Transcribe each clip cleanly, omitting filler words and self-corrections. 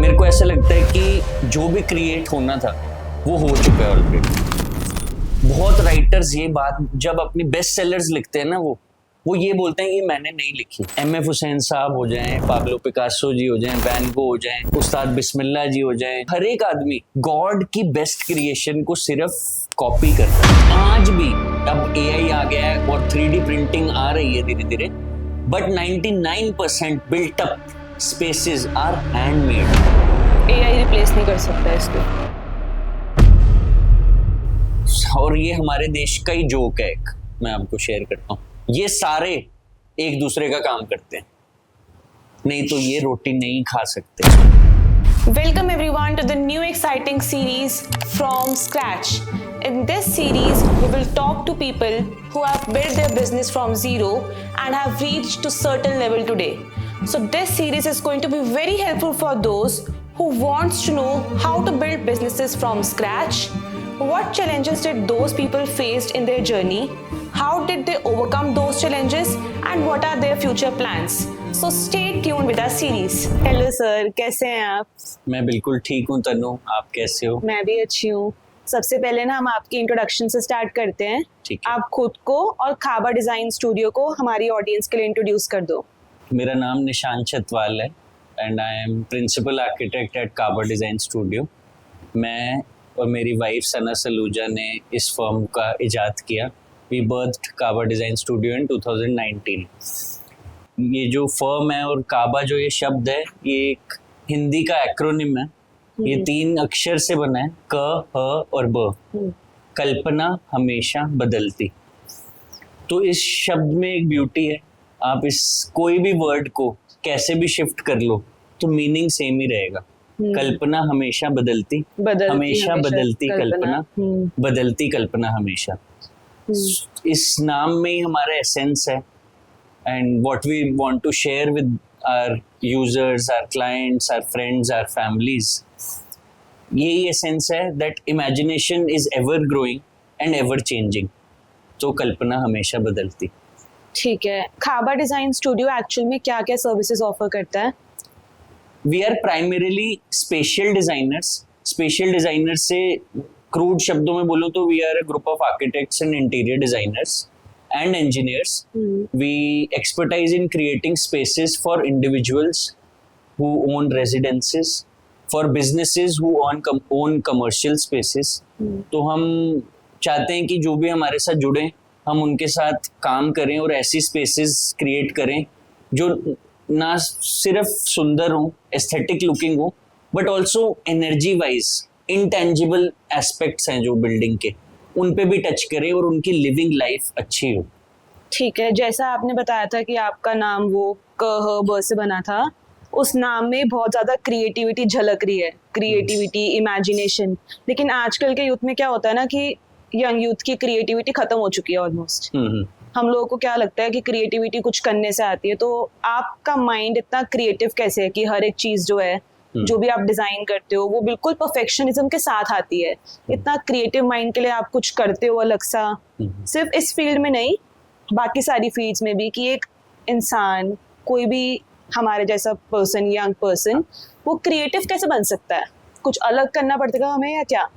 मेरे को ऐसा लगता है कि जो भी क्रिएट होना था वो हो चुका है ऑलरेडी। बहुत राइटर्स ये बात जब अपनी बेस्ट सेलर्स लिखते हैं ना, वो ये बोलते हैं कि मैंने नहीं लिखी। एम.एफ. हुसैन साहब हो जाएं, पाब्लो पिकासो जी हो जाएं, वैन गो हो जाएं, उस्ताद बिस्मिल्लाह जी हो जाएं, हर एक आदमी गॉड की बेस्ट क्रिएशन को सिर्फ कॉपी करता है। आज भी अब एआई आ गया है और 3D प्रिंटिंग आ रही है धीरे धीरे, but 99% built up spaces are handmade. AI replace नहीं कर सकता इसको। और ये हमारे देश का ही जोक है, एक मैं आपको शेयर करता हूँ। ये सारे एक दूसरे का काम करते हैं, नहीं तो ये रोटी नहीं खा सकते। Welcome everyone to the new exciting series From Scratch. In this series, we will talk to people who have built their business from zero and have reached to certain level today. So this series is going to be very helpful for those who wants to know how to build businesses from scratch. What challenges did those people faced in their journey? How did they overcome those challenges? And what are their future plans? So stay tuned with our series. Hello sir, कैसे हैं आप? मैं बिल्कुल ठीक हूँ तनु, आप कैसे हो? मैं भी अच्छी हूँ। सबसे पहले ना हम आपकी इंट्रोडक्शन से स्टार्ट करते हैं। ठीक है। आप खुद को और खाबा डिजाइन स्टूडियो को हमारी ऑडियंस के लिए इंट्रोड्यूस कर दो। मेरा नाम निशांत छतवाल है and I am principal architect at Kaba design studio. मैं और मेरी वाइफ सना सलूजा ने इस फर्म का इजाद किया। वी बर्थड काबा डिज़ाइन स्टूडियो इन 2019। ये जो फर्म है और काबा जो ये शब्द है, ये एक हिंदी का एक्रोनिम है। ये 3 अक्षर से बना है, क, ह और ब। कल्पना हमेशा बदलती। तो इस शब्द में एक ब्यूटी है, आप इस कोई भी वर्ड को कैसे भी शिफ्ट कर लो तो मीनिंग सेम ही रहेगा। कल्पना हमेशा बदलती, हमेशा बदलती कल्पना, बदलती कल्पना हमेशा। इस नाम में ही हमारा एसेंस है and what we want to share with our users, our clients, our friends, our families. यही एसेंस है that imagination is ever growing and ever changing. तो कल्पना हमेशा बदलती। ठीक है, खाबा डिजाइन स्टूडियो एक्चुअल में क्या क्या सर्विसेज ऑफर करता है? We are primarily special designers. Special designers से क्रूड शब्दों में बोलो तो we are a group of architects and interior designers and engineers. We expertise in creating spaces for individuals who own residences, for businesses who own commercial spaces. तो हम चाहते हैं कि जो भी हमारे साथ जुड़े हम उनके साथ काम करें और ऐसी स्पेसेस क्रिएट करें जो ना सिर्फ सुंदर हो, एस्थेटिक लुकिंग हो, but also energy wise intangible aspects हैं जो बिल्डिंग के, उन पे भी टच करें और उनकी लिविंग लाइफ अच्छी हो। ठीक है, जैसा आपने बताया था कि आपका नाम वो क ह ब से बना था, उस नाम में बहुत ज्यादा क्रिएटिविटी झलक रही है, क्रिएटिविटी, इमेजिनेशन। लेकिन आजकल के यूथ में क्या होता है ना कि यंग यूथ की क्रिएटिविटी खत्म हो चुकी है ऑलमोस्ट। हम लोगों को क्या लगता है कि क्रिएटिविटी कुछ करने से आती है। तो आपका माइंड इतना क्रिएटिव कैसे है कि हर एक चीज जो है, जो भी आप डिजाइन करते हो वो बिल्कुल परफेक्शनिज्म के साथ आती है? इतना क्रिएटिव माइंड के लिए आप कुछ करते हो अलग सा, सिर्फ इस फील्ड में नहीं बाकी सारी फील्ड्स में भी, कि एक इंसान, कोई भी हमारे जैसा पर्सन, यंग पर्सन, वो क्रिएटिव कैसे बन सकता है? कुछ अलग करना पड़ेगा हमें या क्या?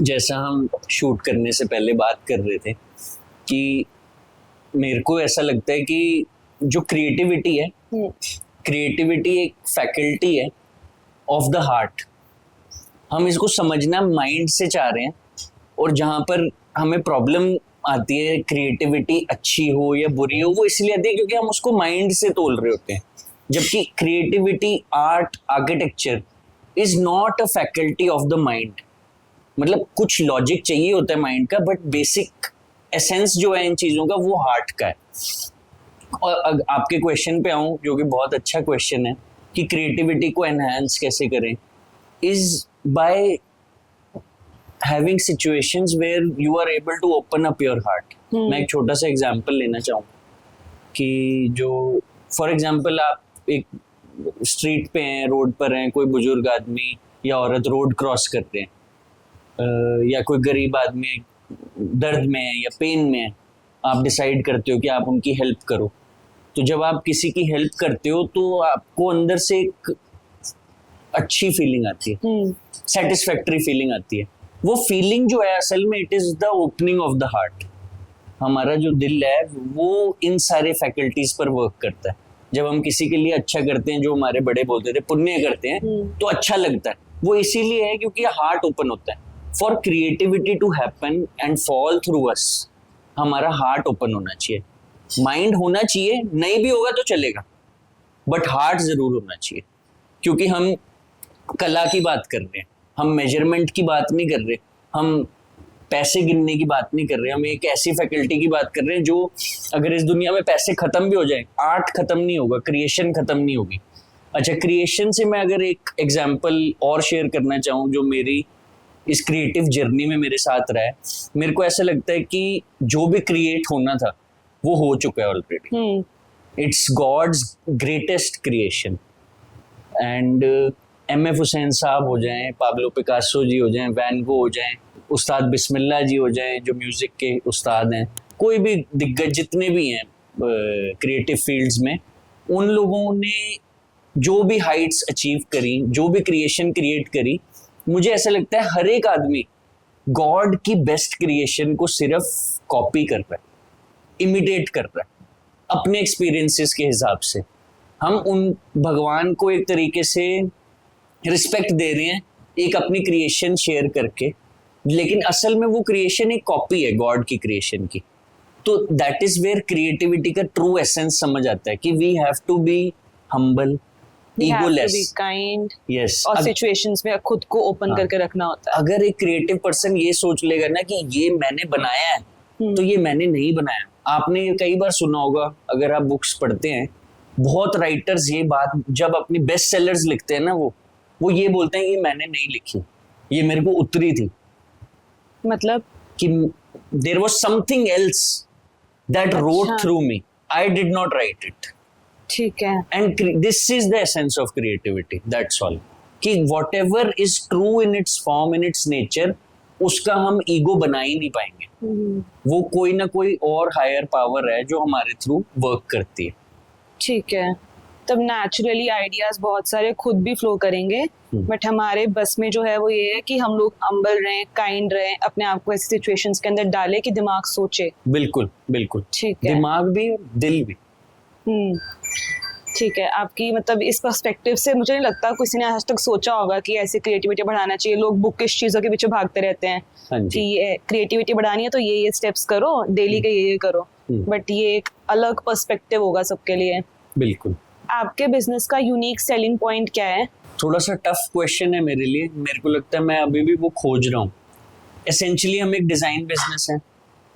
जैसा हम शूट करने से पहले बात कर रहे थे कि मेरे को ऐसा लगता है कि जो क्रिएटिविटी है, क्रिएटिविटी एक फैकल्टी है ऑफ द हार्ट। हम इसको समझना माइंड से चाह रहे हैं, और जहाँ पर हमें प्रॉब्लम आती है क्रिएटिविटी अच्छी हो या बुरी हो, वो इसलिए आती है क्योंकि हम उसको माइंड से तोल रहे होते हैं। जबकि creativity, art, architecture is not a faculty of the mind. मतलब कुछ लॉजिक चाहिए होता है माइंड का, बट बेसिक एसेंस जो है इन चीज़ों का वो हार्ट का है। और आपके क्वेश्चन पे आऊँ, जो कि बहुत अच्छा क्वेश्चन है कि क्रिएटिविटी को एनहांस कैसे करें, is by having situations where you are able to open up your heart. मैं एक छोटा सा एग्जांपल लेना चाहूँ कि जो फॉर एग्जांपल आप एक स्ट्रीट पे हैं, रोड पर हैं, कोई बुजुर्ग आदमी या औरत रोड क्रॉस करते हैं, या कोई गरीब आदमी दर्द में है या पेन में है, आप डिसाइड करते हो कि आप उनकी हेल्प करो। तो जब आप किसी की हेल्प करते हो तो आपको अंदर से एक अच्छी फीलिंग आती है, सेटिस्फैक्टरी फीलिंग आती है। वो फीलिंग जो है असल में it is the opening of the heart. हमारा जो दिल है वो इन सारे फैकल्टीज पर वर्क करता है। जब हम किसी के लिए अच्छा करते हैं, जो हमारे बड़े बोलते थे पुण्य करते हैं, तो अच्छा लगता है। वो इसीलिए है क्योंकि हार्ट ओपन होता है। For creativity to happen and fall through us, हमारा हार्ट ओपन होना चाहिए। माइंड होना चाहिए, नहीं भी होगा तो चलेगा, बट हार्ट जरूर होना चाहिए। क्योंकि हम कला की बात कर रहे हैं, हम मेजरमेंट की बात नहीं कर रहे, हम पैसे गिनने की बात नहीं कर रहे, हम एक ऐसी फैकल्टी की बात कर रहे हैं जो अगर इस दुनिया में पैसे खत्म भी हो जाए, आर्ट खत्म नहीं होगा, क्रिएशन खत्म नहीं होगी। अच्छा, क्रिएशन से मैं अगर एक एग्जांपल और शेयर करना चाहूँ जो मेरी इस क्रिएटिव जर्नी में मेरे साथ रहा है, मेरे को ऐसा लगता है कि जो भी क्रिएट होना था वो हो चुका है already. It's god's greatest creation. And M.F. Hussain sahab हो जाएं, पाब्लो पिकासो जी हो जाएं, वैन गो हो जाएं, उस्ताद बिस्मिल्लाह जी हो जाएं जो म्यूज़िक के उस्ताद हैं, कोई भी दिग्गज जितने भी हैं क्रिएटिव फील्ड्स में, उन लोगों ने जो भी हाइट्स अचीव करी, जो भी क्रिएशन क्रिएट करी, मुझे ऐसा लगता है हर एक आदमी गॉड की बेस्ट क्रिएशन को सिर्फ कॉपी कर रहा है, इमिटेट कर रहा है अपने एक्सपीरियंसेस के हिसाब से। हम उन भगवान को एक तरीके से रिस्पेक्ट दे रहे हैं एक अपनी क्रिएशन शेयर करके, लेकिन असल में वो क्रिएशन एक कॉपी है गॉड की क्रिएशन की। तो दैट इज वेयर क्रिएटिविटी का ट्रू एसेंस समझ आता है कि we have to be humble, egoless, kind, yes. और सिचुएशंस में खुद को ओपन करके रखना होता है। अगर एक क्रिएटिव पर्सन ये सोच लेगा ना कि ये मैंने बनाया है, तो ये मैंने नहीं बनाया। आपने ये कई बार सुना होगा, अगर आप बुक्स पढ़ते हैं, बहुत राइटर्स ये बात जब अपनी बेस्ट सेलर्स लिखते हैं ना, वो ये बोलते हैं कि मैंने नहीं लिखी, ये मेरे को उतरी थी। मतलब कि there was something else that wrote through me, I did not write it. ठीक है। And this is the essence of creativity, that's all. कि whatever is true in its form, in its nature, उसका हम ego बना ही नहीं पाएंगे। वो कोई ना कोई और हायर पावर है जो हमारे थ्रू वर्क करती है। ठीक है, तब नेचुरली आइडियाज बहुत सारे खुद भी फ्लो करेंगे, बट हमारे बस में जो है वो ये है कि हम लोग हम्बल रहें, काइंड रहें, अपने आप को ऐसी सिचुएशंस के अंदर डालें कि दिमाग सोचे। बिल्कुल बिल्कुल, ठीक है। दिमाग भी दिल भी। ठीक है, आपकी मतलब इस पर्सपेक्टिव से मुझे नहीं लगता किसी ने आज तक सोचा होगा कि ऐसे क्रिएटिविटी बढ़ाना चाहिए। लोग बुकिश चीजों के पीछे भागते रहते हैं कि ये क्रिएटिविटी बढ़ानी है तो ये स्टेप्स करो, डेली के ये करो, बट ये एक अलग पर्सपेक्टिव होगा सबके लिए। बिल्कुल। आपके बिजनेस का यूनिक सेलिंग पॉइंट क्या है? थोड़ा सा टफ क्वेश्चन है मेरे लिए, मेरे को लगता है मैं अभी भी वो खोज रहा हूँ। एसेंशियली हम एक डिजाइन बिजनेस है।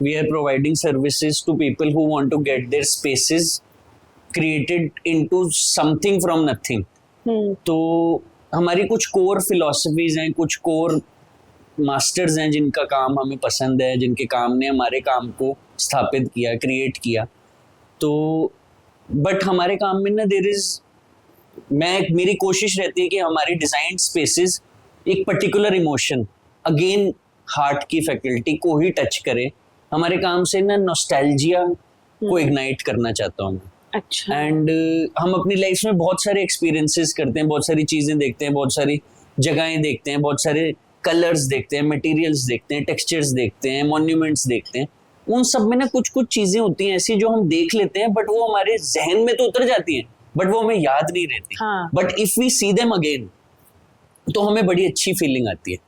We are providing services to people who want to get their spaces created into something from nothing. तो हमारी कुछ कोर फिलॉसफीज हैं, कुछ कोर मास्टर्स हैं जिनका काम हमें पसंद है, जिनके काम ने हमारे काम को स्थापित किया, क्रिएट किया। तो बट हमारे काम में ना मेरी कोशिश रहती है कि हमारी डिजाइन स्पेसेस एक पर्टिकुलर इमोशन, अगेन हार्ट की फैकल्टी को ही टच करे। हमारे काम से ना नॉस्टैल्जिया को इग्नाइट करना चाहता हूँ। अच्छा। एंड हम अपनी लाइफ में बहुत सारे एक्सपीरियंसेस करते हैं, बहुत सारी चीजें देखते हैं, बहुत सारी जगहें देखते हैं, बहुत सारे कलर्स देखते हैं, मटेरियल्स देखते हैं, टेक्सचर्स देखते हैं, मॉन्यूमेंट्स देखते हैं। उन सब में ना कुछ कुछ चीजें होती हैं ऐसी जो हम देख लेते हैं, बट वो हमारे जहन में तो उतर जाती हैं, बट वो हमें याद नहीं रहती। But if we see them again तो हमें बड़ी अच्छी फीलिंग आती है।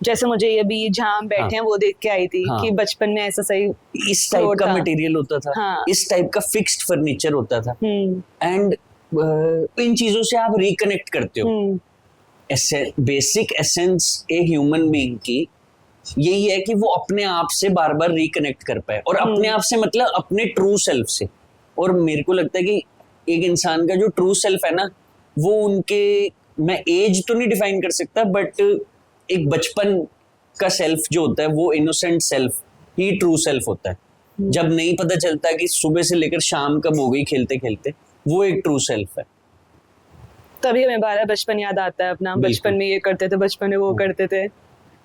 जैसे मुझे ये भी जहाँ हम बैठे हैं वो देख के आई थी कि बचपन में ऐसा सही इस टाइप का मटेरियल होता था, इस टाइप का फिक्स्ड फर्नीचर होता था। एंड इन चीजों से आप रिकनेक्ट करते हो। बेसिक एसेंस एक ह्यूमन बीइंग की यही है कि वो अपने आप से बार बार रिकनेक्ट कर पाए, और अपने आप से मतलब अपने ट्रू सेल्फ से। और मेरे को लगता है कि एक इंसान का जो ट्रू सेल्फ है ना, वो उनके, मैं एज तो नहीं डिफाइन कर सकता, बट एक बचपन का सेल्फ जो होता है वो इनोसेंट सेल्फ ही ट्रू सेल्फ होता है। जब नहीं पता चलता कि सुबह से लेकर शाम कब हो गई खेलते खेलते, वो एक ट्रू सेल्फ है। तभी हमें बारह बचपन याद आता है अपना, बचपन में ये करते थे, बचपन में वो करते थे।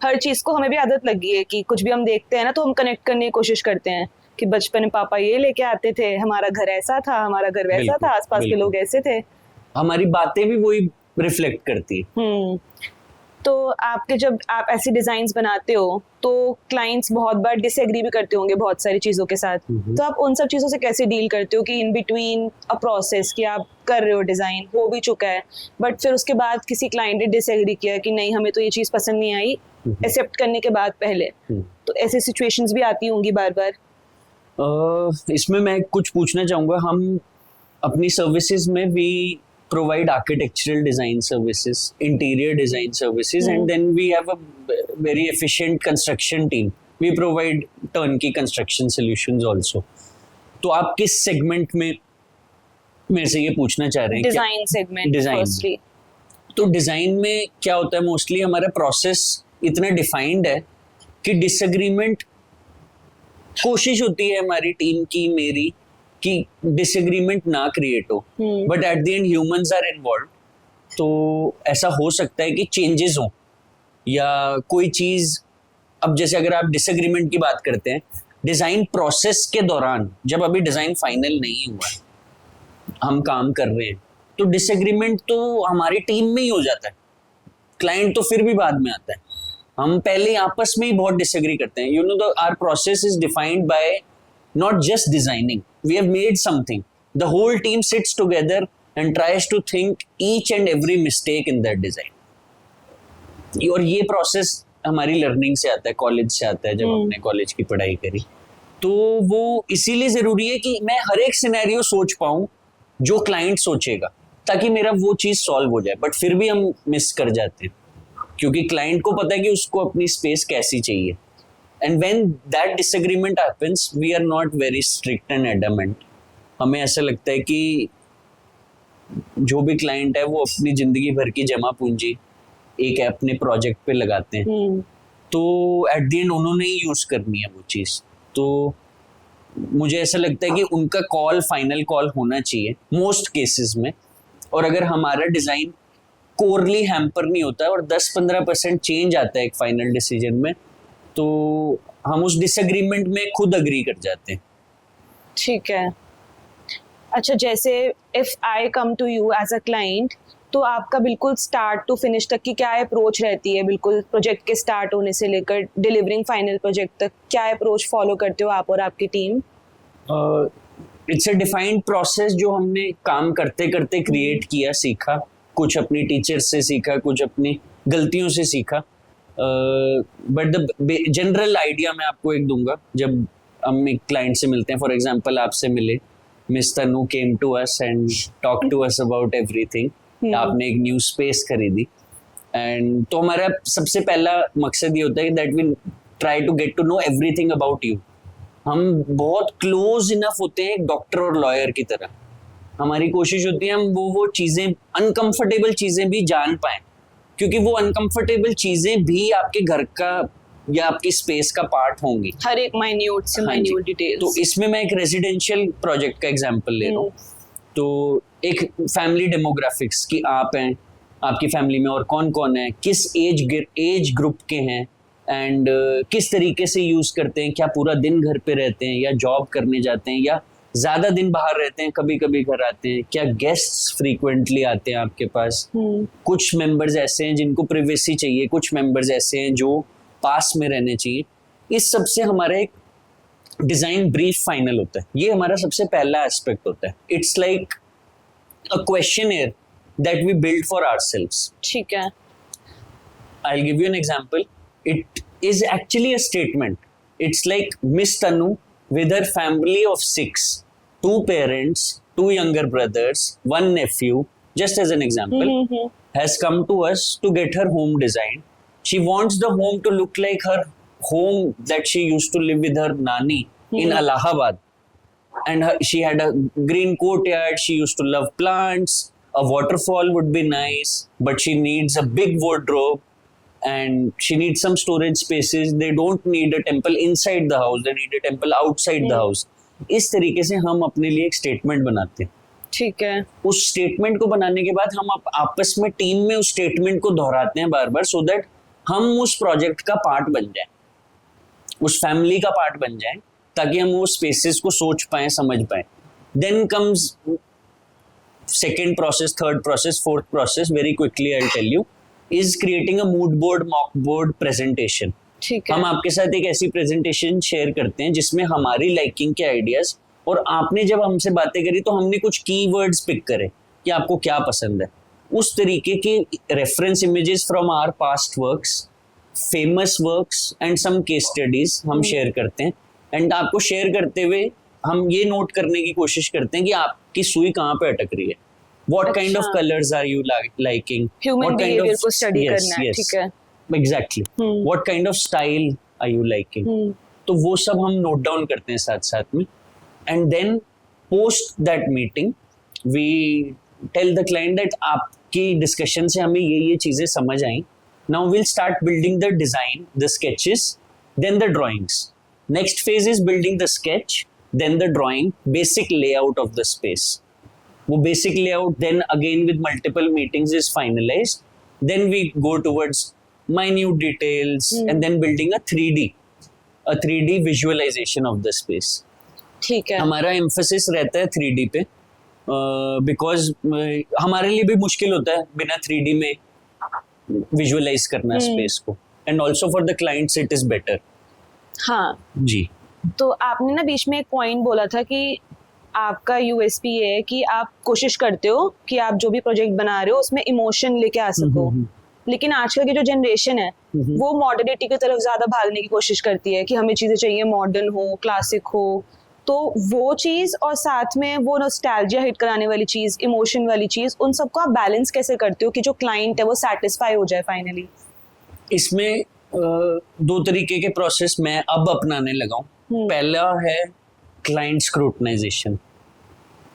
हर चीज को हमें भी आदत लगी है कि कुछ भी हम देखते हैं ना तो हम कनेक्ट करने की कोशिश करते हैं कि बचपन में पापा ये लेके आते थे, हमारा घर ऐसा था, हमारा घर वैसा था, आसपास के लोग ऐसे थे। हमारी बातें भी वही रिफ्लेक्ट करती है। तो आपके जब आप ऐसे डिजाइन्स बनाते हो तो क्लाइंट्स बहुत बार डिसएग्री भी करते होंगे बहुत सारी चीजों के साथ, तो आप उन सब चीजों से कैसे डील करते हो कि इन बिटवीन अ प्रोसेस कि आप कर रहे हो, डिजाइन हो भी चुका है बट फिर उसके बाद किसी क्लाइंट ने डिसएग्री किया कि नहीं हमें तो ये चीज पसंद नहीं आई, एक्सेप्ट करने के बाद पहले, तो ऐसी सिचुएशंस भी आती होंगी बार बार। इसमें मैं कुछ पूछना चाहूँगा। हम अपनी सर्विसेज में भी provide architectural design services, interior design services, and then we have a very efficient construction team. We provide turnkey construction solutions also. तो आप किस सेगमेंट में मेरे से ये पूछना चाह रहे हैं? Design segment firstly. तो डिजाइन में क्या होता है, मोस्टली हमारा प्रोसेस इतना डिफाइंड है कि डिसएग्रीमेंट, कोशिश होती है हमारी टीम की, मेरी, कि डिसएग्रीमेंट ना क्रिएट हो, but at the end humans are involve, तो ऐसा हो सकता है कि चेंजेस हो या कोई चीज। अब जैसे अगर आप डिसएग्रीमेंट की बात करते हैं, डिजाइन प्रोसेस के दौरान जब अभी डिजाइन फाइनल नहीं हुआ है, हम काम कर रहे हैं, तो डिसएग्रीमेंट तो हमारी टीम में ही हो जाता है, क्लाइंट तो फिर भी बाद में आता है। हम पहले आपस में ही बहुत डिसएग्री करते हैं। You know, our process is defined by not just designing. We have made something. The whole team sits together and tries to think each and every mistake in that design. और ये process हमारी learning से आता है, college से आता है, जब हमने कॉलेज की पढ़ाई करी। तो वो इसीलिए जरूरी है कि मैं हर एक सिनेरियो सोच पाऊं जो क्लाइंट सोचेगा, ताकि मेरा वो चीज सॉल्व हो जाए। बट फिर भी हम मिस कर जाते हैं, क्योंकि क्लाइंट को पता है कि उसको अपनी स्पेस कैसी चाहिए। And when that disagreement happens, we are not very strict and adamant. हमें ऐसा लगता है कि जो भी क्लाइंट है वो अपनी जिंदगी भर की जमा पूंजी एक अपने प्रोजेक्ट पे लगाते हैं, तो एट द एंड उन्होंने ही यूज करनी है वो चीज़। तो मुझे ऐसा लगता है कि उनका कॉल फाइनल कॉल होना चाहिए मोस्ट केसेस में। और अगर हमारा डिज़ाइन कोरली हैम्पर नहीं होता है और 10-15% चेंज आता है एक फाइनल डिसीजन में, तो हम उस डिसएग्रीमेंट में खुद अग्री कर जाते हैं। ठीक है। अच्छा, जैसे if I come to you as a client, तो आपका बिल्कुल स्टार्ट टू फिनिश तक की क्या अप्रोच रहती है? बिल्कुल प्रोजेक्ट के स्टार्ट होने से लेकर डिलीवरिंग फाइनल प्रोजेक्ट तक क्या अप्रोच फॉलो करते हो आप और आपकी team? It's a defined process जो हमने काम करते करते क्रिएट किया, सीखा, कुछ अपनी टीचर से सीखा, कुछ अपनी गलतियों से सीखा। बट द जनरल आइडिया मैं आपको एक दूंगा। जब हम एक क्लाइंट से मिलते हैं, फॉर एग्जांपल आपसे मिले, miss Tanu came to us and talk to us about everything. आपने एक न्यू स्पेस खरीदी, एंड तो हमारा सबसे पहला मकसद ये होता है that we try to get to know everything about you. हम बहुत क्लोज इनफ होते हैं एक डॉक्टर और लॉयर की तरह। हमारी कोशिश होती है हम वो चीज़ें, अनकंफर्टेबल चीज़ें भी जान पाएं, क्योंकि वो अनकंफर्टेबल चीजें भी आपके घर का या आपकी स्पेस का पार्ट होंगी, हर एक माइन्यूट से माइन्यूट डिटेल्स। तो इसमें मैं एक रेजिडेंशियल प्रोजेक्ट का एग्जांपल ले रहा हूँ। तो एक फैमिली डेमोग्राफिक्स की आप हैं, आपकी फैमिली में और कौन कौन है, किस एज ग्रुप के हैं, एंड किस तरीके से यूज करते हैं, क्या पूरा दिन घर पे रहते हैं या जॉब करने जाते हैं या ज्यादा दिन बाहर रहते हैं, कभी कभी घर आते हैं, क्या गेस्ट्स फ्रीक्वेंटली आते हैं आपके पास। कुछ मेंबर्स ऐसे हैं जिनको प्राइवेसी चाहिए, कुछ मेंबर्स ऐसे हैं जो पास में रहने चाहिए। इस सब से हमारा एक डिजाइन ब्रीफ फाइनल होता है। ये हमारा सबसे पहला एस्पेक्ट होता है। It's like a questionnaire that we build for ourselves. ठीक है। I will give you an example. It is actually a statement. It's like miss Tanu with her family of 6, 2 parents, 2 younger brothers, 1 nephew, just as an example, has come to us to get her home designed. She wants the home to look like her home that she used to live with her nani in Allahabad. And she had a green courtyard, she used to love plants, a waterfall would be nice, but she needs a big wardrobe, and she needs some storage spaces. They don't need a temple inside the house, they need a temple outside the house. इस तरीके से हम अपने लिए एक statement बनाते हैं। ठीक है। उस स्टेटमेंट को बनाने के बाद हम आपस में टीम में उस स्टेटमेंट को दोहराते हैं बार बार, सो दैट हम उस प्रोजेक्ट का पार्ट बन जाए, उस फैमिली का पार्ट बन जाए, ताकि हम वो स्पेसेस को सोच पाए, समझ पाए। Then comes second process, third process, fourth process, very quickly I'll tell you, is creating a mood board, mock board presentation. ठीक है. हम आपके साथ एक ऐसी प्रेजेंटेशन शेयर करते हैं जिसमें हमारी लाइकिंग के आइडियाज, और आपने जब हमसे बातें करी तो हमने कुछ कीवर्ड्स पिक करे कि आपको क्या पसंद है, उस तरीके के reference images from our past works, famous works and some case studies हम शेयर करते हैं. एंड आपको शेयर करते हुए हम ये नोट करने की कोशिश करते हैं कि आपकी सुई कहाँ पे अटक रही है. What kind of colors are you liking? Human What kind behavior of को study yes, करना है, yes. ठीक है. Exactly. What kind of style are you liking? तो वो सब हम नोट डाउन करते हैं साथ साथ में. And then post that meeting, we tell the client that आपकी डिस्कशन से हमें ये चीजें समझ आई. Now we'll start building the design, the sketches, then the drawings. Next phase is building the sketch, then the drawing, basic layout of the space. वो basic layout then again with multiple meetings is finalized. Then we go towards minute details and then building a 3D visualization of the space. ठीक है. हमारा emphasis रहता है 3D पे, because हमारे लिए भी मुश्किल होता है बिना 3D में visualize करना space को, and also for the clients it is better. हाँ. जी. तो आपने ना बीच में एक पॉइंट बोला था कि आपका यूएसपी ये है कि आप कोशिश करते हो कि आप जो भी प्रोजेक्ट बना रहे हो उसमें इमोशन लेके आ सको. लेकिन आजकल की जो जनरेशन है वो मॉडर्निटी की तरफ ज्यादा भागने की कोशिश करती है कि हमें चीजें चाहिए मॉडर्न हो, क्लासिक हो. तो वो चीज और साथ में वो नॉस्टैल्जिया हिट कराने वाली चीज, इमोशन वाली चीज, उन सबको आप बैलेंस कैसे करते हो कि जो क्लाइंट है वो सेटिस्फाई हो जाए फाइनली? इसमें दो तरीके के प्रोसेस मैं अब अपनाने लगा हूँ. पहला है क्लाइंट स्क्रूटनाइजेशन.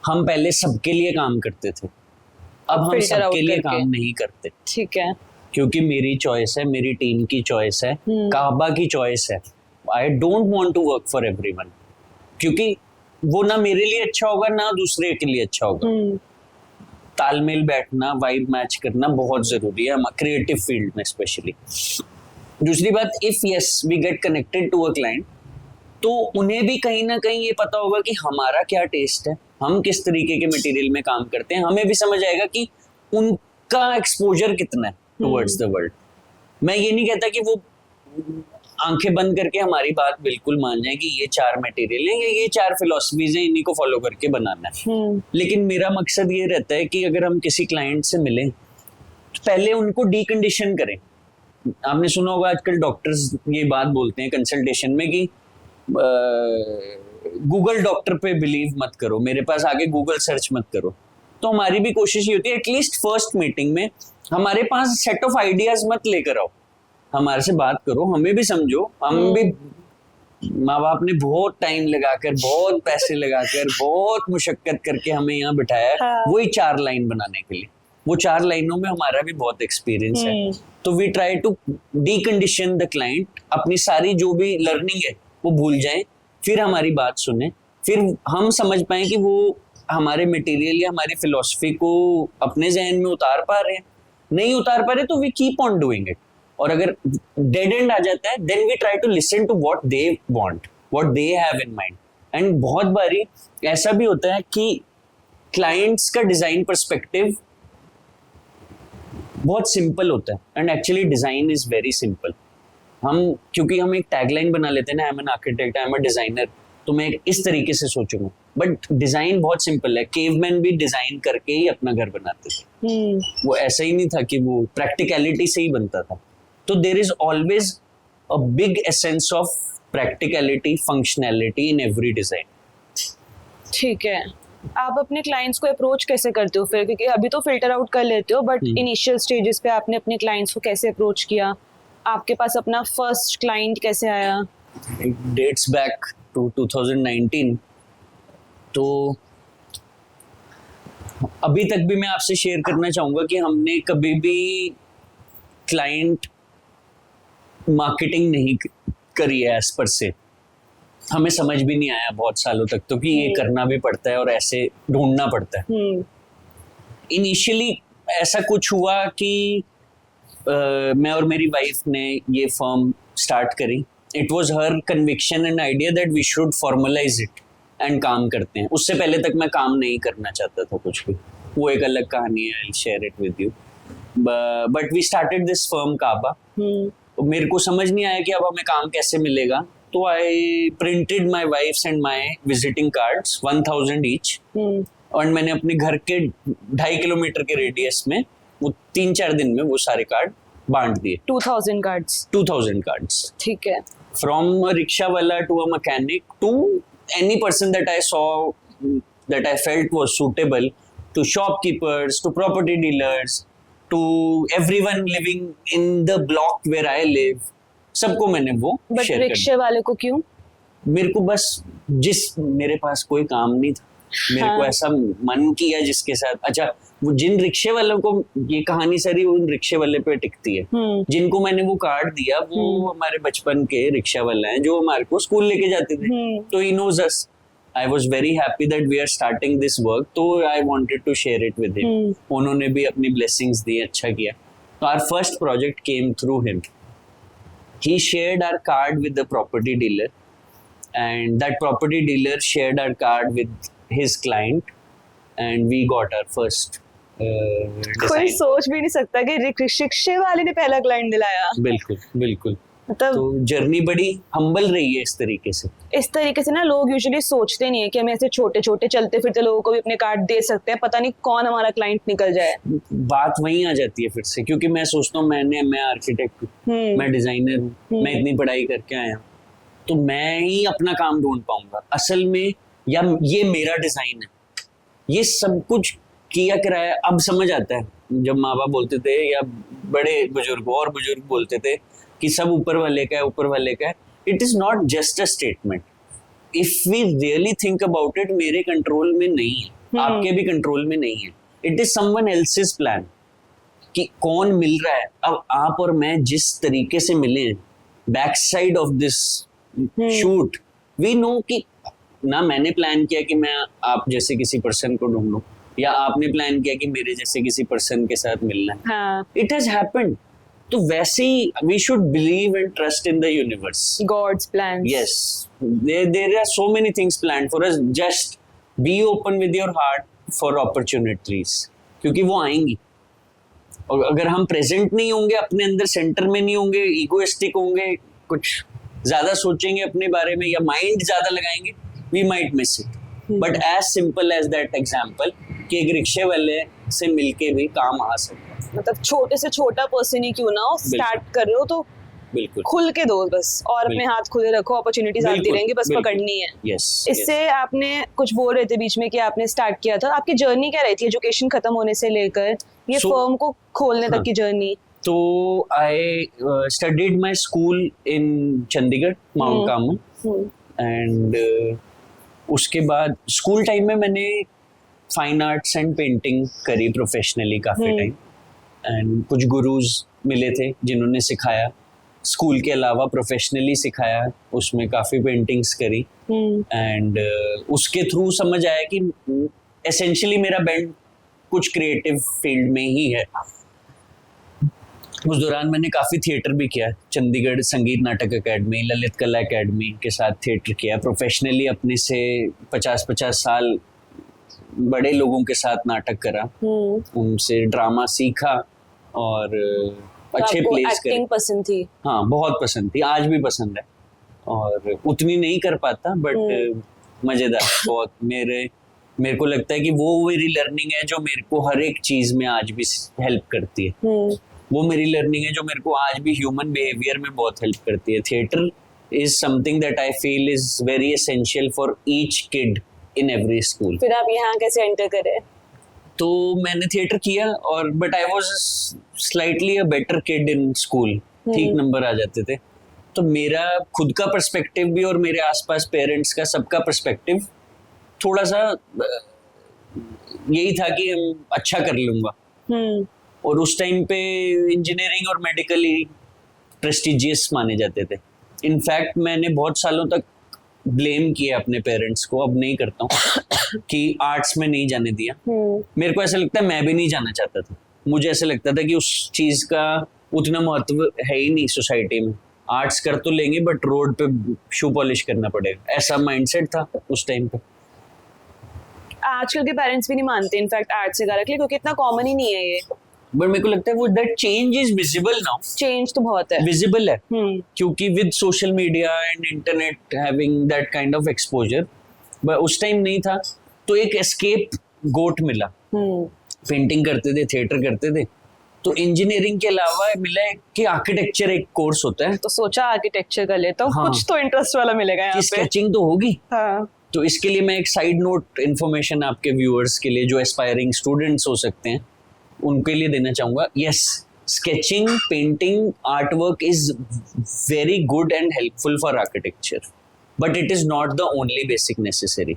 हम पहले सबके लिए काम करते थे, अब हम सबके लिए काम नहीं करते. ठीक है. क्योंकि मेरी चॉइस है, मेरी टीम की चॉइस है, काबा की चॉइस है. I don't want to work for everyone, क्योंकि वो ना मेरे लिए अच्छा होगा ना दूसरे के लिए अच्छा होगा. तालमेल बैठना, वाइब मैच करना बहुत जरूरी है क्रिएटिव फील्ड में स्पेशली. दूसरी बात, if yes we get connected to a client, तो उन्हें भी कहीं ना कहीं ये पता होगा कि हमारा क्या टेस्ट है, हम किस तरीके के मटेरियल में काम करते हैं. हमें भी समझ आएगा कि उनका एक्सपोजर कितना है टुवर्ड्स द वर्ल्ड. मैं ये नहीं कहता कि वो आंखें बंद करके हमारी बात बिल्कुल मान जाए कि ये 4 मटेरियल है या ये 4 फिलॉसफीज है, इन्हीं को फॉलो करके बनाना है. लेकिन मेरा मकसद ये रहता है कि अगर हम किसी क्लाइंट से मिलें तो पहले उनको डीकंडीशन करें. आपने सुना होगा आजकल डॉक्टर्स ये बात बोलते हैं कंसल्टेशन में कि गूगल डॉक्टर पे बिलीव मत करो, मेरे पास आगे गूगल सर्च मत करो. तो हमारी भी कोशिश ये होती है एटलीस्ट फर्स्ट मीटिंग में हमारे पास सेट ऑफ आइडियाज मत लेकर आओ, हमारे से बात करो, हमें भी समझो. हम भी माँ बाप ने बहुत टाइम लगाकर, बहुत पैसे लगाकर, बहुत मुशक्कत करके हमें यहाँ बिठाया है वही 4 लाइन बनाने के लिए. वो 4 लाइनों में हमारा भी बहुत एक्सपीरियंस है. तो we try to decondition the client, अपनी सारी जो भी लर्निंग है वो भूल जाएं, फिर हमारी बात सुने, फिर हम समझ पाए कि वो हमारे मटेरियल या हमारी फिलॉसफी को अपने जहन में उतार पा रहे हैं. नहीं उतार पा रहे तो we keep on doing it. और अगर डेड एंड आ जाता है then we try to listen to what they want, what they have in mind. And बहुत बारी ऐसा भी होता है कि क्लाइंट्स का डिजाइन पर्सपेक्टिव बहुत सिंपल होता है and actually design is very simple. क्योंकि हम एक टैगलाइन बना लेते हैं ना, I am an architect, I am a designer, तो मैं इस तरीके से सोचूंगा. बट डिजाइन बहुत सिंपल है. केवमैन भी डिजाइन करके ही अपना घर बनाते थे. वो ऐसा ही नहीं था कि वो प्रैक्टिकलिटी से ही बनता था. तो there is always a big essence of practicality, functionality in every design. ठीक है. आप अपने क्लाइंट्स को अप्रोच कैसे करते हो फिर? क्योंकि अभी तो फिल्टर आउट कर लेते हो, बट इनिशियल स्टेजेस पे आपने अपने क्लाइंट्स को कैसे अप्रोच किया? आपके पास अपना फर्स्ट क्लाइंट कैसे आया? It dates back to 2019. तो अभी तक भी मैं आपसे शेयर करना चाहूंगा कि हमने कभी भी क्लाइंट मार्केटिंग नहीं करी है एज पर से. हमें समझ भी नहीं आया बहुत सालों तक तो कि ये करना भी पड़ता है और ऐसे ढूंढना पड़ता है. इनिशियली ऐसा कुछ हुआ कि मैं और मेरी वाइफ ने ये फर्म स्टार्ट करी. It was her conviction and idea that we should formalize it and काम करते हैं. उससे पहले तक मैं काम नहीं करना चाहता था कुछ भी. वो एक अलग कहानी है, I share it with you. But we started this firm काबा. मेरे को समझ नहीं आया कि अब हमें काम कैसे मिलेगा, तो I printed my wife's and my visiting cards 1000 each. और मैंने अपने घर के 2.5 किलोमीटर के रेडियस में वो 3-4 दिन में वो सारे कार्ड बांट दिए. 2000 कार्ड्स. 2000 कार्ड्स. ठीक है. From a rickshawala to a mechanic to any person that I saw that I felt was suitable, to shopkeepers, to property dealers, to everyone living in the block where I live, सबको मैंने वो but share कर रिक्शे वाले को क्यों? दिया. मेरे को बस मेरे पास कोई काम नहीं था, मेरे को हाँ. ऐसा मन किया जिसके साथ. अच्छा, वो जिन रिक्शे वालों को ये कहानी सारी उन रिक्शे वाले पे टिकती है. जिनको मैंने वो कार्ड दिया वो हमारे बचपन के रिक्शा वाले हैं जो हमारे को स्कूल लेके जाते थे. तो he knows us. I was very happy that we are starting this work, तो I wanted to share it with him. उन्होंने भी अपनी ब्लेसिंग्स दी, अच्छा किया. तो our first project came through him. He shared our card with the property dealer, and that property dealer shared our card with his client, and we got our first कोई design. सोच भी नहीं सकता कि रिक्शे वाले ने पहला क्लाइंट दिलाया. बिल्कुल बिल्कुल. मतलब तो जर्नी बड़ी हम्बल रही है इस तरीके से. इस तरीके से ना लोग यूजुअली सोचते नहीं है कि हम ऐसे छोटे छोटे चलते फिरते लोगों को भी अपने कार्ड दे सकते हैं, पता नहीं कौन हमारा क्लाइंट निकल जाए. बात वहीं आ जाती है फिर से, क्योंकि मैं सोचता हूँ मैं आर्किटेक्ट हूँ, मैं डिजाइनर हूँ, मैं इतनी पढ़ाई करके आया हूँ, तो मैं ही अपना काम ढूंढ पाऊंगा असल में, या ये मेरा डिजाइन है. ये सब कुछ किया कराया अब समझ आता है. जब माँ बाप बोलते थे या बड़े बुजुर्ग और बुजुर्ग बोलते थे कि सब ऊपर वाले का है, ऊपर वाले का है, it is not just a statement. If we really think about it, मेरे कंट्रोल में नहीं है, आपके भी कंट्रोल में नहीं है. It is someone else's plan कि कौन मिल रहा है. अब आप और मैं जिस तरीके से मिले हैं, back side of this shoot, we know कि ना मैंने प्लान किया कि मैं आप जैसे किसी पर्सन को ढूंढूं, या आपने प्लान किया कि मेरे जैसे किसी पर्सन के साथ मिलना है. हाँ. It has happened. तो वैसे ही we should believe and trust in the universe. God's plan. Yes, there are so many things planned for us. Just be open with your heart for opportunities, क्योंकि वो आएंगी. और अगर हम प्रेजेंट नहीं होंगे, अपने अंदर सेंटर में नहीं होंगे, इगोइस्टिक होंगे, कुछ ज्यादा सोचेंगे अपने बारे में या माइंड ज्यादा लगाएंगे, we might miss it. But as simple as that example कि एक रिक्शे वाले से मिलके भी काम आ सकता है. मतलब छोटे से छोटा पर्सन ही क्यों ना हो, स्टार्ट कर रहे हो तो बिल्कुल खुल के दो बस, और अपने बिल्कुल. हाथ खुले रखो, अपॉर्चुनिटीज आती बिल्कुल, रहेंगी, बस बिल्कुल. पकड़नी है. Yes, इससे आपने कुछ बोल रहे थे बीच में कि आपने स्टार्ट किया था, आपकी जर्नी क्या रही थी एजुकेशन खत्म होने से लेकर ये So- फर्म को खोलने हाँ. तक की जर्नी? तो I studied my school in Chandigarh, Mount Carmel. And उसके बाद स्कूल टाइम में मैंने फाइन आर्ट्स एंड पेंटिंग करी प्रोफेशनली काफ़ी टाइम. एंड कुछ गुरुज मिले थे जिन्होंने सिखाया, स्कूल के अलावा प्रोफेशनली सिखाया, उसमें काफ़ी पेंटिंग्स करी. एंड उसके थ्रू समझ आया कि एसेंशियली मेरा बैंड कुछ क्रिएटिव फील्ड में ही है. उस दौरान मैंने काफ़ी थिएटर भी किया, चंडीगढ़ संगीत नाटक एकेडमी, ललित कला एकेडमी के साथ थिएटर किया. प्रोफेशनली अपने से 50-50 साल बड़े लोगों के साथ नाटक करा, उनसे ड्रामा सीखा और अच्छे आपको प्लेस करे. एक्टिंग पसंद थी? हाँ, बहुत पसंद थी, आज भी पसंद है. और उतनी नहीं कर पाता बट मज़ेदार बहुत. मेरे को लगता है कि वो मेरी लर्निंग है जो मेरे को हर एक चीज़ में आज भी हेल्प करती है. वो मेरी लर्निंग है जो मेरे को आज भी ह्यूमन बिहेवियर में बहुत हेल्प करती है. Theatre is something that I feel is very essential for each kid in every school. फिर आप यहाँ कैसे एंटर करे? तो मैंने थिएटर किया, और but I was slightly a better kid in school. ठीक नंबर आ जाते थे. तो मेरा खुद का पर्सपेक्टिव भी और मेरे आसपास पेरेंट्स का सबका पर्सपेक्टिव थोड़ा सा यही था कि हम अच्छा कर लूँगा. और उस टाइम पे इंजीनियरिंग और मेडिकली प्रेस्टिजियस माने जाते थे. इनफैक्ट मैंने बहुत सालों तक ब्लेम किया अपने पेरेंट्स को, अब नहीं करता हूँ, कि आर्ट्स में नहीं जाने दिया. मेरे को ऐसा लगता है मैं भी नहीं जाना चाहता था. मुझे ऐसा लगता था कि उस चीज़ का उतना महत्व है ही नहीं सोसाइटी में. आर्ट्स कर तो लेंगे बट रोड पे शू पॉलिश करना पड़ेगा, ऐसा माइंडसेट था उस टाइम पे. आजकल के पेरेंट्स भी नहीं मानते इनफैक्ट आर्ट्स वगैरह के लिए, क्योंकि इतना कॉमन ही नहीं है ये। बट मेरे को लगता है वो that change is visible now, change तो बहुत है। विजिबल है क्योंकि with social media and internet having that kind of exposure, but उस टाइम नहीं था, तो एक एस्केप गोट मिला। पेंटिंग करते थे, थिएटर करते थे, तो इंजीनियरिंग के अलावा मिला है कि आर्किटेक्चर एक कोर्स होता है, तो सोचा आर्किटेक्चर कर ले, तो हाँ, कुछ तो इंटरेस्ट वाला मिलेगा यहाँ कि पे। स्केचिंग तो होगी। हाँ। तो इसके लिए मैं एक साइड नोट इन्फॉर्मेशन आपके व्यूअर्स के लिए जो एस्पायरिंग स्टूडेंट्स हो सकते हैं उनके लिए देना चाहूंगा। Yes, sketching, painting, art work is very good and helpful for architecture, but it is not the only basic necessary.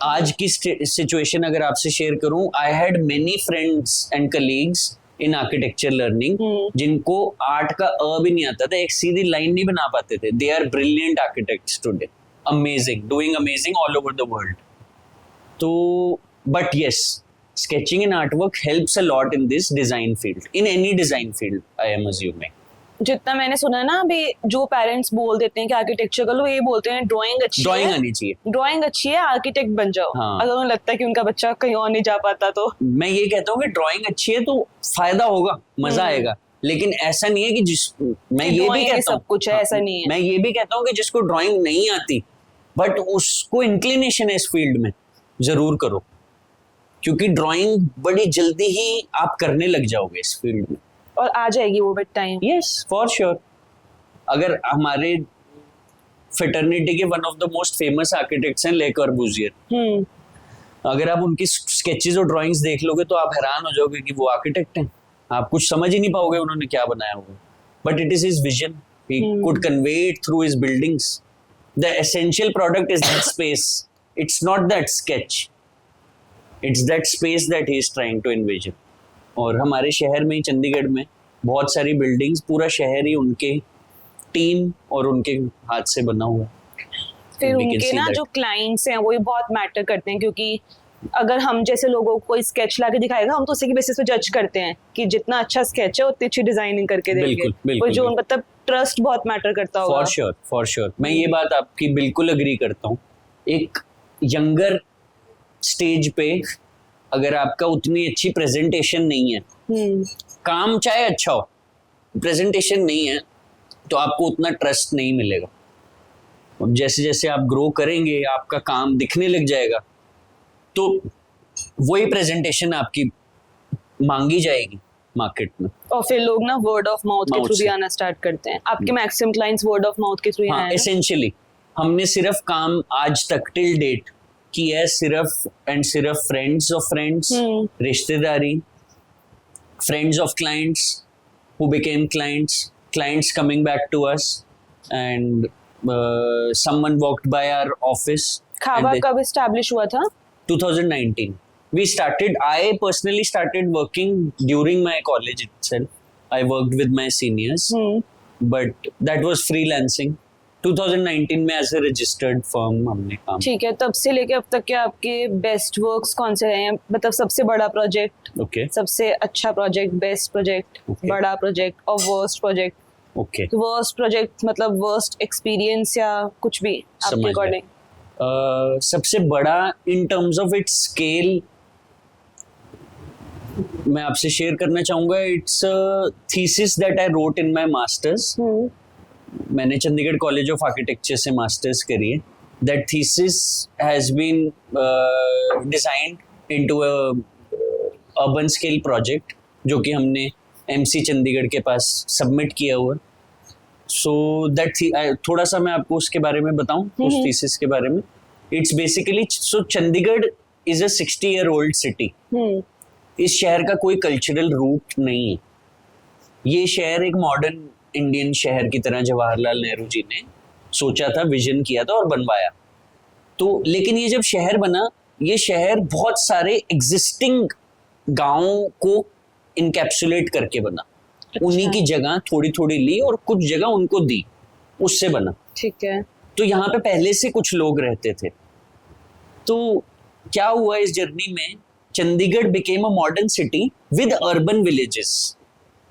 आज की सिचुएशन अगर आपसे शेयर करूं, I had many friends and colleagues in architecture learning जिनको art का अ भी नहीं आता था, एक सीधी लाइन नहीं बना पाते थे। They are brilliant architects today, amazing, doing amazing all over the world. तो but yes, sketching and artwork helps a lot in this design field, in any design field, I am assuming. जितना मैंने सुना ना, अभी जो parents बोल देते हैं कि आर्किटेक्चर कर लो, ये बोलते हैं ड्राइंग अच्छी है, ड्राइंग आनी चाहिए, ड्राइंग अच्छी है, आर्किटेक्ट बन जाओ। हाँ। अगर उन्हें लगता है कि उनका बच्चा कहीं और नहीं जा पाता तो। मैं ये कहता हूँ कि ड्राइंग अच्छी है तो फायदा होगा, मजा आएगा, लेकिन ऐसा नहीं है कि मैं ये भी कहता हूँ सब कुछ है, ऐसा नहीं है। मैं ये भी कहता हूँ कि जिसको ड्राइंग नहीं आती बट उसको इंक्लिनेशन है इस फील्ड में, जरूर करो, क्योंकि ड्राइंग बड़ी जल्दी ही आप करने लग जाओगे इस फील्ड में, और आ जाएगी वो with time. Yes, for sure. अगर हमारे फेटर्निटी के one of the most famous architects हैं ले कॉर्बुजियर, अगर आप उनकी स्केचेस और ड्राइंग्स देख लोगे तो आप हैरान हो जाओगे कि वो आर्किटेक्ट हैं, आप कुछ समझ ही नहीं पाओगे उन्होंने क्या बनाया होगा, but it is his vision, he could convey it through his buildings. The essential product is that space, it's not that sketch, it's that space that he is trying to envision. और हमारे शहर में, चंडीगढ़ में, बहुत सारी buildings, पूरा शहर ही उनके टीम और उनके हाथ से बना हुआ। फिर उनके ना जो क्लाइंट्स हैं वो भी बहुत मैटर करते हैं, क्योंकि अगर हम जैसे लोगों को कोई स्केच ला के दिखाएगा, हम तो उसी के बेसिस पे जज करते हैं कि जितना अच्छा स्केच है उतनी अच्छी डिजाइनिंग करके देंगे। बिल्कुल, बिल्कुल, और जो मतलब ट्रस्ट बहुत मैटर करता होगा। फॉर श्योर, फॉर श्योर, मैं ये बात आपकी बिल्कुल अग्री करता हूँ। एक यंगर स्टेज पे अगर आपका उतनी अच्छी प्रेजेंटेशन नहीं है, काम चाहे अच्छा हो, प्रेजेंटेशन नहीं है, तो आपको उतना ट्रस्ट नहीं मिलेगा। अब जैसे जैसे आप ग्रो करेंगे, आपका काम दिखने लग जाएगा, तो वही प्रेजेंटेशन आपकी मांगी जाएगी मार्केट में, और फिर लोग ना वर्ड ऑफ माउथ के थ्रू भी आना स्टार्ट करते हैं। आपके maximum clients word of mouth के थ्रू हाँ, एसेंशियली हमने सिर्फ काम आज तक टिल डेट किया है सिर्फ एंड सिर्फ फ्रेंड्स ऑफ फ्रेंड्स, रिश्तेदारी, friends of clients who became clients, clients coming back to us, and someone walked by our office. खावा कब एस्टैब्लिश हुआ था? 2019 we started, I personally started working during my college itself. I worked with my seniors, but that was freelancing. 2019 में as a registered firm हमने काम। ठीक है, तब से लेके अब तक के आपके बेस्ट वर्क्स कौन से हैं? मतलब सबसे बड़ा प्रोजेक्ट, okay, सबसे अच्छा प्रोजेक्ट, बेस्ट प्रोजेक्ट, okay, बड़ा प्रोजेक्ट और worst project. okay, worst project मतलब वर्स्ट एक्सपीरियंस या कुछ भी आपके अकॉर्डिंग? सबसे बड़ा in terms of its scale मैं आपसे शेयर करना चाहूंगा। It's thesis that I wrote in my masters. मैंने चंडीगढ़ कॉलेज ऑफ आर्किटेक्चर से मास्टर्स करी है। That thesis has been designed into a urban scale project, जो कि हमने एमसी चंडीगढ़ के पास सबमिट किया हुआ। सो दैट थोड़ा सा मैं आपको उसके बारे में बताऊं, उस थीसिस के बारे में। It's basically, so Chandigarh is a 60-year-old city. इस शहर का कोई कल्चरल रूट नहीं है। ये शहर एक मॉडर्न इंडियन शहर की तरह जवाहरलाल नेहरू जी ने सोचा था, विजन किया था और बनवाया। तो लेकिन ये जब शहर बना, ये शहर बहुत सारे एग्जिस्टिंग गांवों को इनकैप्सुलेट करके बना। उन्हीं की जगह थोड़ी थोड़ी ली और कुछ जगह उनको दी, उससे बना। ठीक है। तो यहाँ पे पहले से कुछ लोग रहते थे। तो क्या हुआ इस जर्नी में, Chandigarh became a modern city with urban villages.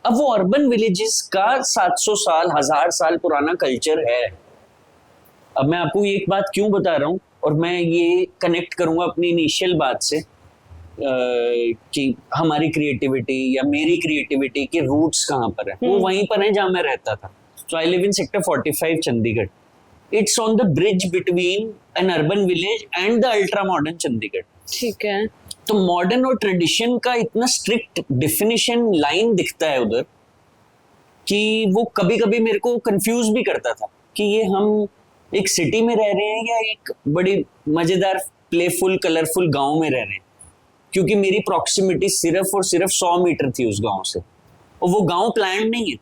अब वो अर्बन विलेजेस का 700 साल 1000 साल पुराना कल्चर है। अब मैं आपको ये एक बात क्यों बता रहा हूँ, और मैं ये कनेक्ट करूंगा अपनी इनिशियल बात से कि हमारी क्रिएटिविटी या मेरी क्रिएटिविटी के रूट्स कहाँ पर है, वो वहीं पर है जहाँ मैं रहता था. So I live in sector 45 Chandigarh. It's on the bridge between an urban village and the ultra modern Chandigarh. ठीक है. तो मॉडर्न और ट्रेडिशन का इतना स्ट्रिक्ट डिफिनिशन लाइन दिखता है उधर कि वो कभी कभी मेरे को कंफ्यूज भी करता था कि ये हम एक सिटी में रह रहे हैं या एक बड़ी मजेदार प्लेफुल कलरफुल गांव में रह रहे हैं, क्योंकि मेरी प्रॉक्सिमिटी सिर्फ और सिर्फ 100 मीटर थी उस गांव से, और वो गांव प्लान नहीं है,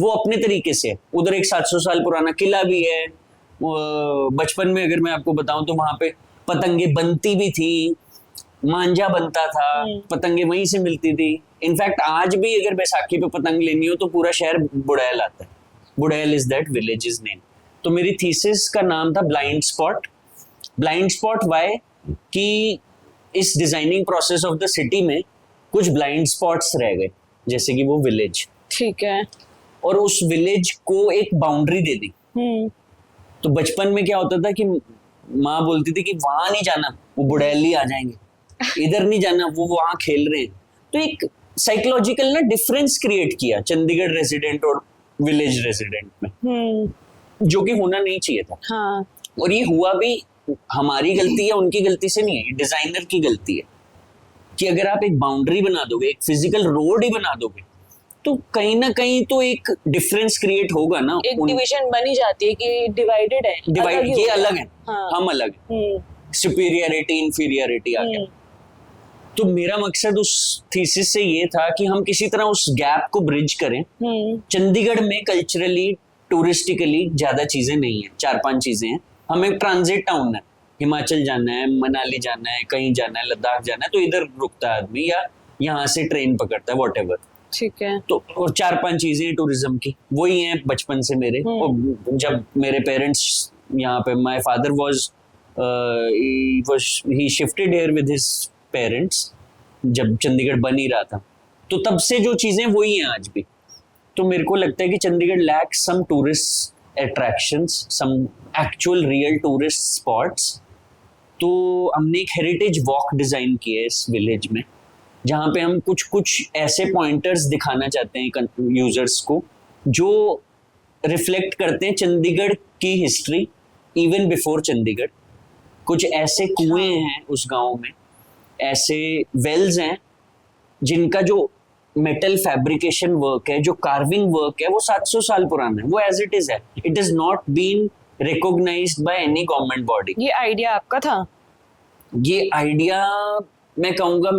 वो अपने तरीके से है. उधर एक 700 साल पुराना किला भी है. बचपन में अगर मैं आपको बताऊं तो वहां पे पतंगे बनती भी थी, मांझा बनता था, पतंगे वहीं से मिलती थी. इनफैक्ट आज भी अगर बैसाखी पे पतंग लेनी हो तो पूरा शहर बुड़ैल आता है. Burail is that village name. तो मेरी थीसिस का नाम था blind spot. Blind spot why कि इस designing process of the city में कुछ ब्लाइंड स्पॉट्स रह गए, जैसे कि वो विलेज. ठीक है. और उस विलेज को एक बाउंड्री दे दी. तो बचपन में क्या होता था कि माँ बोलती थी कि वहां नहीं जाना, वो बुड़ैली आ जाएंगे, इधर नहीं जाना, वो वहां खेल रहे हैं. तो एक साइकोलॉजिकल ना डिफरेंस क्रिएट किया चंडीगढ़ रेजिडेंट और विलेज रेजिडेंट में, जो कि होना नहीं चाहिए था. हाँ. और ये हुआ भी. हमारी गलती है, उनकी गलती से नहीं है, ये डिजाइनर की गलती है कि अगर आप एक बाउंड्री बना दोगे, एक फिजिकल रोड ही बना दोगे, तो कहीं ना कहीं तो एक डिफरेंस क्रिएट होगा ना. एक डिवीजन बनी जाती है कि डिवाइडेड है, डिवाइड, ये अलग है. हाँ. हम अलग है. सुपीरियरिटी इंफीरियरिटी आ गया. तो मेरा मकसद उस थीसिस से ये था कि हम किसी तरह उस गैप को ब्रिज करें. चंडीगढ़ में कल्चरली टूरिस्टिकली ज्यादा चीजें नहीं है, 4-5 चीजें हैं. हम एक ट्रांजिट टाउन है, हिमाचल जाना है, मनाली जाना है, कहीं जाना है, लद्दाख जाना है, तो इधर रुकता है आदमी या यहाँ से ट्रेन पकड़ता है, वॉटेवर. ठीक है. तो और 4-5 चीजें टूरिज्म की वही हैं बचपन से मेरे. और जब मेरे पेरेंट्स यहाँ पे, my father was he shifted here with his parents जब चंडीगढ़ बन ही रहा था, तो तब से जो चीजें वही हैं आज भी. तो मेरे को लगता है कि चंडीगढ़ लैक्स सम टूरिस्ट अट्रैक्शंस, सम एक्चुअल रियल टूरिस्ट स्पॉट्स. तो हमने एक हेरिटेज वॉक डिजाइन की है इस विलेज में, जहाँ पे हम कुछ ऐसे पॉइंटर्स दिखाना चाहते हैं यूजर्स को जो रिफ्लेक्ट करते हैं चंडीगढ़ की हिस्ट्री इवन बिफोर चंडीगढ़. कुछ ऐसे कुएं हैं उस गांव में, ऐसे वेल्स हैं जिनका जो मेटल फैब्रिकेशन वर्क है, जो कार्विंग वर्क है, वो 700 साल पुराना है, वो एज इट इज है. It is not been recognized by any government body. ये आइडिया आपका था? ये आइडिया मैं कहूँगा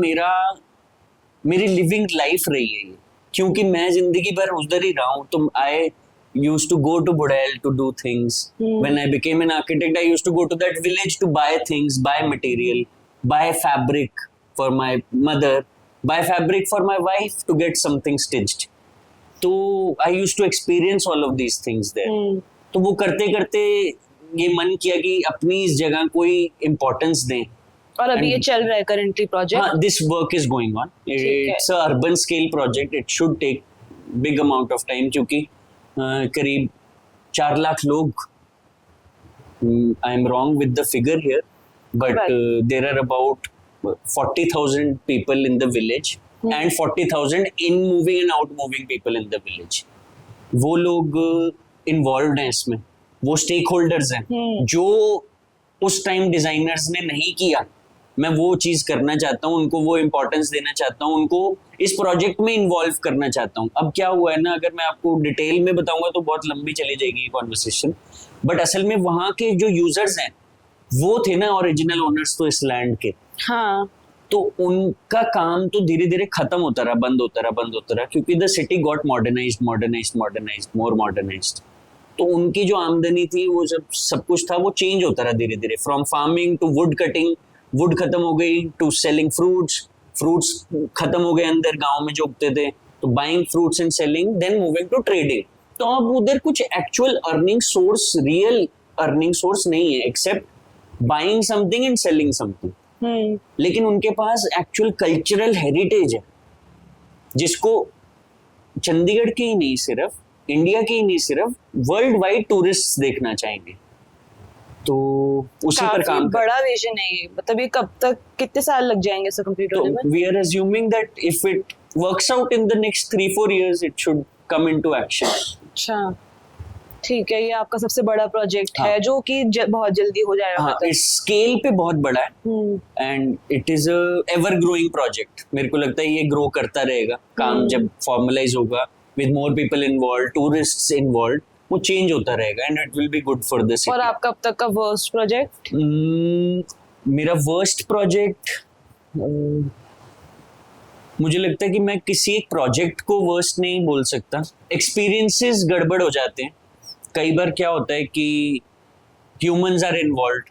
मेरी लिविंग लाइफ रही है ये, क्योंकि मैं जिंदगी भर उधर ही रहा हूँ. तो आई used to go to Budel to do things. When I became an architect, I used to go to that village to buy things, buy material, buy fabric for my mother, buy fabric for my wife to get something stitched. तो I used to experience all of these things there. तो वो करते करते ये मन किया कि अपनी इस जगह कोई इम्पोर्टेंस दें. और अभी ये चल रहा है करंटली प्रोजेक्ट? हाँ, this work is going on. It's a urban scale project. It should take big amount of time क्योंकि करीब 4 लाख लोग, I am wrong with the figure here, but there are about 40,000 people in the village and 40,000 in moving and out moving people in the village. वो लोग involve हैं इसमें, वो stake holders हैं जो उस टाइम डिजाइनर्स ने नहीं किया. मैं वो चीज करना चाहता हूँ, उनको वो इम्पोर्टेंस देना चाहता हूँ, उनको इस प्रोजेक्ट में इन्वॉल्व करना चाहता हूँ. अब क्या हुआ है ना, अगर मैं आपको डिटेल में बताऊंगा तो बहुत लंबी चली जाएगी ये कॉन्वर्सेशन, बट असल में वहाँ के जो यूजर्स हैं वो थे ना ओरिजिनल ओनर्स तो इस लैंड के. हाँ. तो उनका काम तो धीरे धीरे खत्म होता रहा, बंद होता रहा क्योंकि the city got modernised, more modernised. तो उनकी जो आमदनी थी, वो सब कुछ था, वो चेंज होता रहा धीरे धीरे. From farming to wood cutting, wood खत्म हो गई, टू सेलिंग फ्रूट्स खत्म हो गए अंदर गांव में जो उगते थे, तो buying fruits and selling, then moving to trading. तो अब उधर कुछ actual earning source, real earning source नहीं है except buying something and selling something. लेकिन उनके पास एक्चुअल कल्चरल हेरिटेज है जिसको चंडीगढ़ के ही नहीं, सिर्फ इंडिया के ही नहीं, सिर्फ वर्ल्ड वाइड टूरिस्ट देखना चाहेंगे. तो उसी पर काफी काम कर, बड़ा विजन है ये, मतलब ये कब तक, कितने साल लग जाएंगे इसको कंप्लीट होने में? तो we are assuming that if it works out in the next 3-4 years it should come into action. अच्छा, ठीक है, ये आपका सबसे बड़ा प्रोजेक्ट हाँ. है जो कि बहुत जल्दी हो जाएगा हाँ, खत्म। इस स्केल पे बहुत बड़ा है hmm, and it is a ever growing project. मेरे को लगता है ये ग्रो करता रहेगा. काम जब फॉर्मलाइज होगा with more people involve, tourists involve, वो चेंज होता रहेगा and it will be good for the city. और आपका अब तक का वर्स्ट प्रोजेक्ट? मेरा वर्स्ट प्रोजेक्ट, मुझे लगता है कि मैं किसी एक प्रोजेक्ट को वर्स्ट नहीं बोल सकता. एक्सपीरियंसेस गड़बड़ हो जाते हैं कई बार. क्या होता है कि ह्यूमंस आर इन्वॉल्व,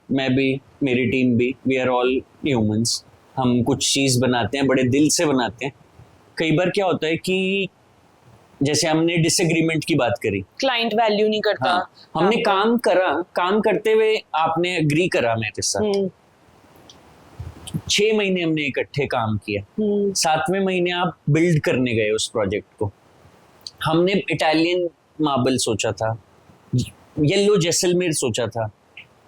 मैं भी, मेरी टीम भी, वी आर ऑल ह्यूमंस. हम कुछ चीज़ बनाते हैं, बड़े दिल से बनाते हैं. कई बार क्या होता है कि जैसे हमने डिसएग्रीमेंट की बात करी, क्लाइंट वैल्यू नहीं करता। हाँ, हमने काम करा, काम करते हुए आपने एग्री करा मेरे साथ, 6 महीने हमने इकट्ठे काम किया, 7वें महीने आप बिल्ड करने गए उस प्रोजेक्ट को. हमने इटालियन मार्बल सोचा था, येलो जैसलमेर सोचा था,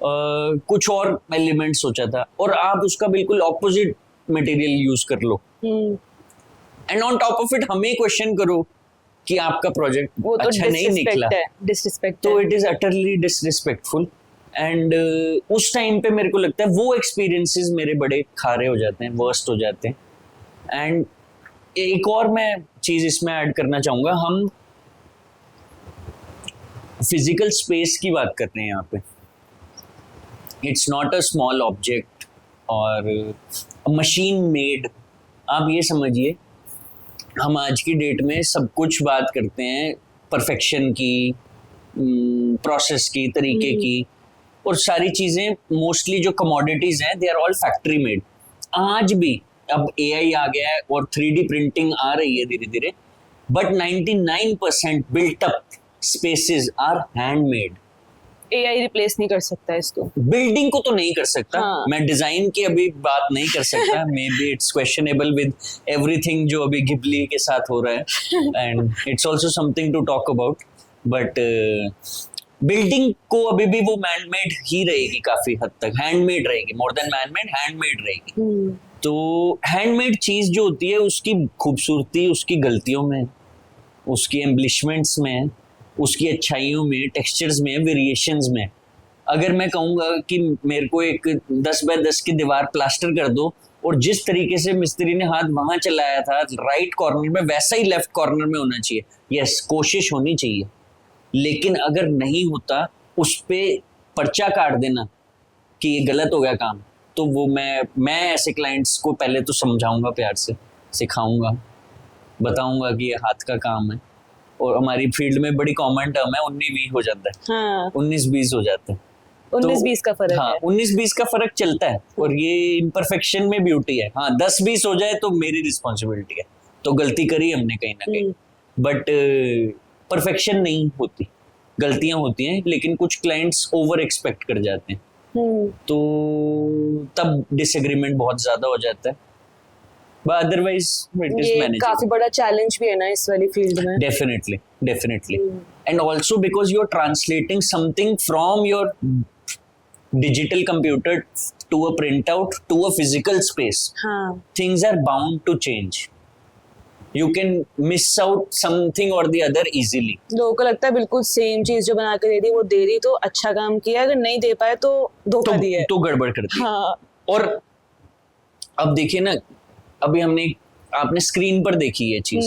कुछ और एलिमेंट सोचा था, और आप उसका बिल्कुल ऑपोजिट मटेरियल यूज कर लो and on top of it हमें क्वेश्चन करो कि आपका प्रोजेक्ट वो तो अच्छा नहीं निकला. डिसरिस्पेक्ट तो it is utterly disrespectful. And उस टाइम पे मेरे को लगता है वो एक्सपीरियंसेस मेरे बड़े खारे हो जाते हैं, वर्स्ट हो जाते हैं. एंड एक और मैं चीज इसमें ऐड करना चाहूंगा, हम फिजिकल स्पेस की बात करते हैं यहाँ पे. It's not a small object और मशीन मेड. आप ये समझिए, हम आज की डेट में सब कुछ बात करते हैं परफेक्शन की, प्रोसेस की, तरीके की, और सारी चीज़ें मोस्टली जो कमोडिटीज़ हैं they are all factory made. आज भी अब एआई आ गया है और 3D प्रिंटिंग आ रही है धीरे धीरे, but 99% built up spaces are handmade. AI replace नहीं कर सकता इसको. बिल्डिंग को तो नहीं कर सकता. हाँ. मैं डिजाइन की अभी बात नहीं कर सकता. Maybe it's questionable with everything जो अभी घिबली के साथ हो रहा है, and it's also something to talk about. But building को अभी भी वो मैनमेड ही रहेगी, काफी हद तक हैंडमेड रहेगी, मोर देन मैनमेड, हैंडमेड रहेगी. तो हैंडमेड चीज जो होती है उसकी खूबसूरती उसकी गलतियों में, उसकी एम्बलिशमेंट्स में, उसकी अच्छाइयों में, टेक्सचर्स में, वेरिएशंस में. अगर मैं कहूँगा कि मेरे को एक 10 बाय 10 की दीवार प्लास्टर कर दो और जिस तरीके से मिस्त्री ने हाथ वहां चलाया था राइट कॉर्नर में, वैसा ही लेफ्ट कॉर्नर में होना चाहिए. यस, कोशिश होनी चाहिए. लेकिन अगर नहीं होता, उस पे पर्चा काट देना कि ये गलत हो गया काम, तो वो मैं ऐसे क्लाइंट्स को पहले तो समझाऊंगा, प्यार से सिखाऊंगा, बताऊंगा कि ये हाथ का काम है. और हमारी फील्ड में बड़ी कॉमन टर्म है 19-20 हो जाता है. हाँ. 19-20 हो जाते हैं. 19-20 का फर्क है. 19-20 का फर्क चलता है और ये इम्परफेक्शन में ब्यूटी है. हाँ, 10-20 हो जाए तो मेरी रिस्पॉन्सिबिलिटी है, तो गलती करी हमने कहीं ना कहीं. बट परफेक्शन नहीं होती, गलतियां होती हैं, लेकिन कुछ क्लाइंट्स ओवर एक्सपेक्ट कर जाते हैं, तो तब डिसएग्रीमेंट बहुत ज्यादा हो जाता है. But otherwise it is manageable. काफी बड़ा चैलेंज भी है ना इस वाली फील्ड में. Definitely. And also because you're translating something from your digital computer to a printout to a physical space. हाँ. Things are bound to change. You can miss out something or the other easily. लोगों को लगता है बिल्कुल same चीज जो बना के दे दी वो दे दी तो अच्छा काम किया, अगर नहीं दे पाए तो धोखा दिया है, तो गड़बड़ कर दी. हाँ. और अब देखिए ना, अभी आपने स्क्रीन पर देखी ये चीज,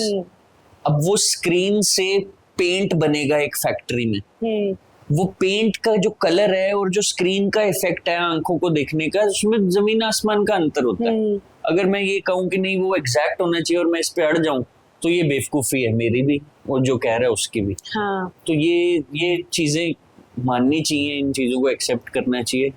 अब वो स्क्रीन से पेंट बनेगा एक फैक्ट्री में. वो पेंट का जो कलर है और जो स्क्रीन का इफेक्ट है आंखों को देखने का, उसमें जमीन आसमान का अंतर होता है. अगर मैं ये कहूँ कि नहीं वो एग्जैक्ट होना चाहिए और मैं इस पे अड़ जाऊं, तो ये बेवकूफ़ी है मेरी भी और जो कह रहा है उसकी भी. हाँ. तो ये चीजें माननी चाहिए, इन चीजों को एक्सेप्ट करना चाहिए,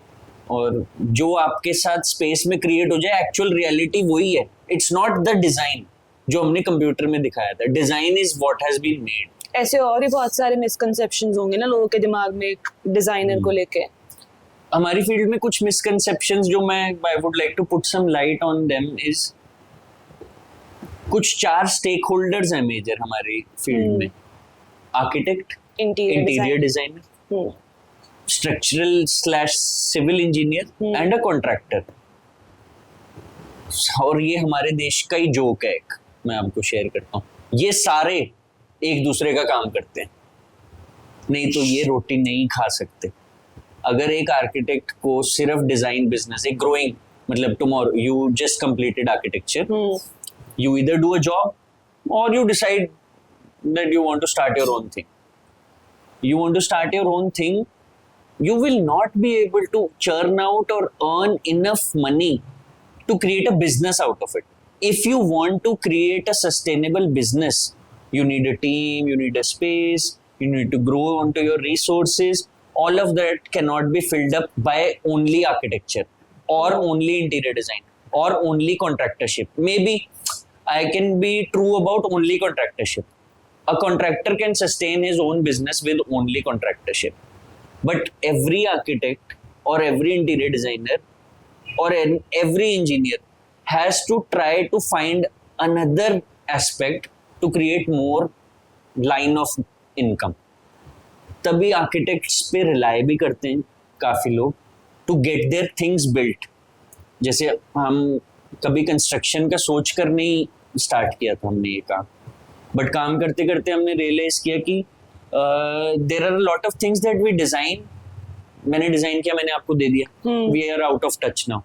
और जो आपके साथ स्पेस में क्रिएट हो जाए एक्चुअल रियलिटी वही है. इट्स नॉट द डिजाइन जो हमने कंप्यूटर में दिखाया था. Design is what has been made. ऐसे और भी बहुत सारे मिसकंसेप्शंस होंगे ना लोगों के दिमाग में एक डिजाइनर को लेके. हमारी फील्ड में कुछ मिसकंसेप्शंस जो मैं I would like to put some light on them is, कुछ 4 स्टेक होल्डर्स हैं मेजर हमारी फील्ड में. Architect, interior designer, structural slash civil engineer and a contractor. और ये हमारे देश का ही जोक है एक, मैं आपको शेयर करता हूँ, ये सारे एक दूसरे का काम करते हैं, नहीं तो ये रोटी नहीं खा सकते. अगर एक आर्किटेक्ट को सिर्फ डिजाइन बिजनेस, एक ग्रोइंग, मतलब tomorrow you just completed architecture, you either do a job or you decide that you want to start your own thing. You want to start your own thing, you will not be able to churn out or earn enough money to create a business out of it. If you want to create a sustainable business, you need a team, you need a space, you need to grow onto your resources. All of that cannot be filled up by only architecture or only interior design or only contractorship. Maybe I can be true about only contractorship. A contractor can sustain his own business with only contractorship. But every architect or every interior designer or every engineer has to try to find another aspect to create more line of income. तभी architects पे rely भी करते हैं काफ़ी लोग to get their things built. जैसे हम कभी कंस्ट्रक्शन का सोच कर नहीं स्टार्ट किया था हमने ये काम, बट काम करते करते हमने रियलाइज किया कि there are lot of things that we design, मैंने डिजाइन किया, मैंने आपको दे दिया, we are out of touch now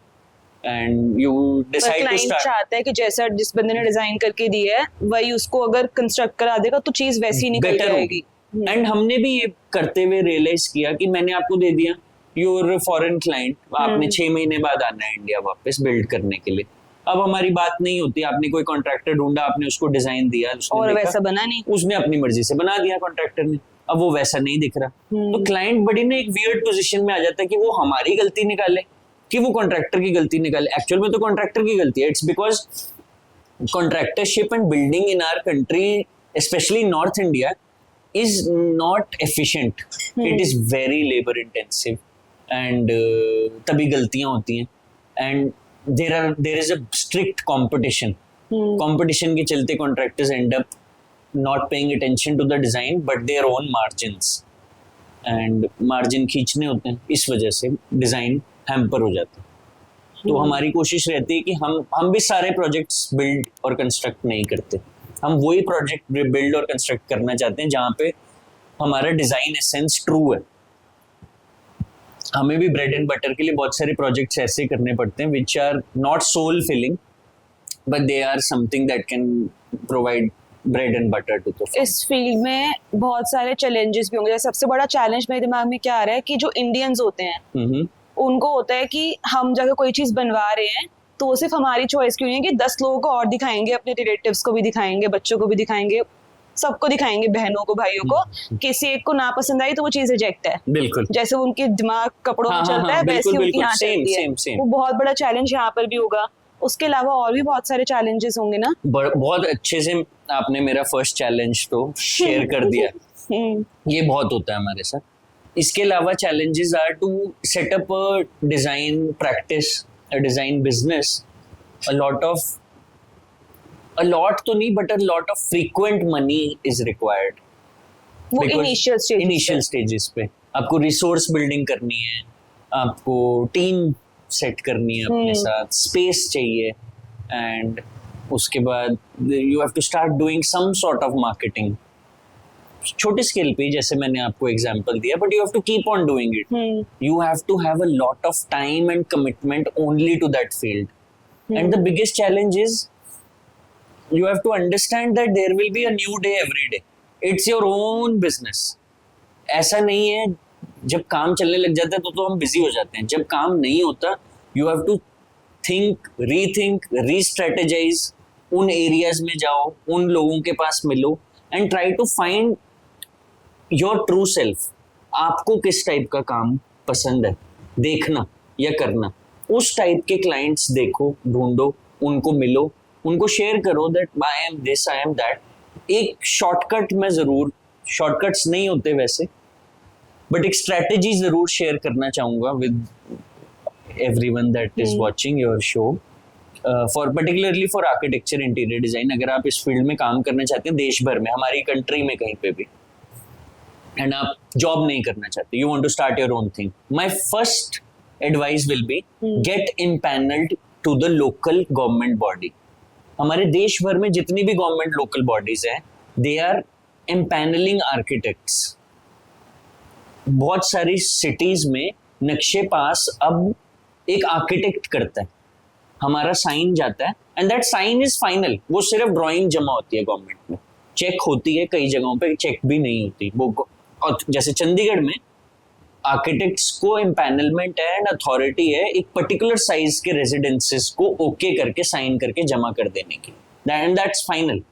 and you decide to start. चाहता है कि जैसा जिस बंदे ने डिजाइन करके दिया है वही उसको अगर कंस्ट्रक्ट करा देगा तो चीज वैसी निकल जाएगी. एंड हमने भी ये करते हुए रियलाइज किया कि मैंने आपको दे दिया, योर फॉरेन क्लाइंट, आपने 6 महीने बाद आना है इंडिया वापस बिल्ड करने के लिए. अब हमारी बात नहीं होती, आपने कोई कॉन्ट्रैक्टर ढूंढा, आपने उसको डिजाइन दिया, और वैसा बना नहीं, उसने अपनी मर्जी से बना दिया कॉन्ट्रैक्टर ने, अब वो वैसा नहीं दिख रहा. तो क्लाइंट बड़ी ना एक वियर्ड पोजीशन में आ जाता है कि वो हमारी गलती निकाले कि वो कॉन्ट्रैक्टर की गलती निकाले. एक्चुअल में तो कॉन्ट्रैक्टर की गलती है. It's because contractorship and building in our country, specially north India, is not efficient. It is very labor intensive and तभी गलतियां होती हैं. And there is a strict competition. Competition के चलते contractors end up not paying attention to the design but their own margins. And margin खींचने होते हैं, इस वजह से design hamper हो जाता है. तो हमारी कोशिश रहती है कि हम भी सारे projects build और construct नहीं करते. हम वही प्रोजेक्ट बिल्ड और कंस्ट्रक्ट करना चाहते हैं जहाँ पे हमारा डिजाइन एसेंस ट्रू है. हमें भी ब्रेड एंड बटर के लिए बहुत सारे प्रोजेक्ट्स ऐसे करने पड़ते हैं which are not soul filling but they are something that can provide bread and butter to the. इस फील्ड में बहुत सारे चैलेंजेस भी होंगे. सबसे बड़ा चैलेंज मेरे दिमाग में क्या आ रहा है कि जो इंडियंस होते हैं उनको होता है कि हम जगह कोई चीज बनवा रहे हैं तो सिर्फ हमारी चॉइस क्यों नहीं है कि 10 लोगों को और दिखाएंगे, अपने रिलेटिव्स को भी दिखाएंगे, बच्चों को भी दिखाएंगे, सबको दिखाएंगे, बहनों को, भाइयों को. किसी एक को ना पसंद आई तो वो चीज रिजेक्ट है. बिल्कुल. जैसे उनके दिमाग कपड़ों में चलता है वैसे उनकी यहाँ चलती है. वो बहुत बड़ा चैलेंज यहाँ पर भी होगा. उसके अलावा और भी बहुत सारे चैलेंजेस होंगे ना. बहुत अच्छे से आपने मेरा फर्स्ट चैलेंज तो शेयर कर दिया. ये बहुत होता है हमारे साथ. इसके अलावा challenges are to set up a design practice, a design business. A lot तो नहीं, but a lot of frequent money is required. वो initial stages पे आपको resource building करनी है, आपको team set करनी है अपने साथ, space चाहिए, and उसके बाद you have to start doing some sort of marketing. छोटे स्केल पे जैसे मैंने आपको एग्जांपल दिया, but you have to keep on doing it. You have to have a lot of time and commitment only to that field. And the biggest challenge is you have to understand that there will be a new day every day. It's your own business. ऐसा नहीं है जब काम चलने लग जाता है तो हम बिजी हो जाते हैं. जब काम नहीं होता you have to think, rethink, restrategize. उन एरियाज में जाओ, उन लोगों के पास मिलो and try to find your true self. आपको किस टाइप का काम पसंद है देखना या करना. उस टाइप के क्लाइंट्स देखो, ढूंढो, उनको मिलो, उनको शेयर करो that I am this, I am that. एक शॉर्टकट में जरूर, शॉर्टकट्स नहीं होते वैसे, बट एक स्ट्रैटेजी जरूर शेयर करना चाहूंगा with everyone that is watching your show. For particularly for architecture, interior design, अगर आप इस फील्ड में काम करना चाहते हैं देश भर में, हमारी कंट्री में कहीं पे भी, एंड आप जॉब नहीं करना चाहते, you want to start your own thing, my first advice will be get empanelled to the local government body. हमारे देश भर में जितनी भी गवर्नमेंट लोकल बॉडीज हैं, दे आर इम्पैनलिंग आर्किटेक्ट्स. बहुत सारी सिटीज में नक्शे पास अब एक आर्किटेक्ट करता है, हमारा साइन जाता है and that sign is final. वो सिर्फ ड्राइंग जमा होती है गवर्नमेंट में, चेक होती है, कई जगहों पे चेक भी नहीं होती वो. और जैसे चंडीगढ़ में आर्किटेक्ट्स को इम्पैनलमेंट है एंड अथॉरिटी है एक पर्टिकुलर साइज के रेजिडेंसेस को ओके करके साइन करके जमा कर देने की, एंड दैट्स फाइनल.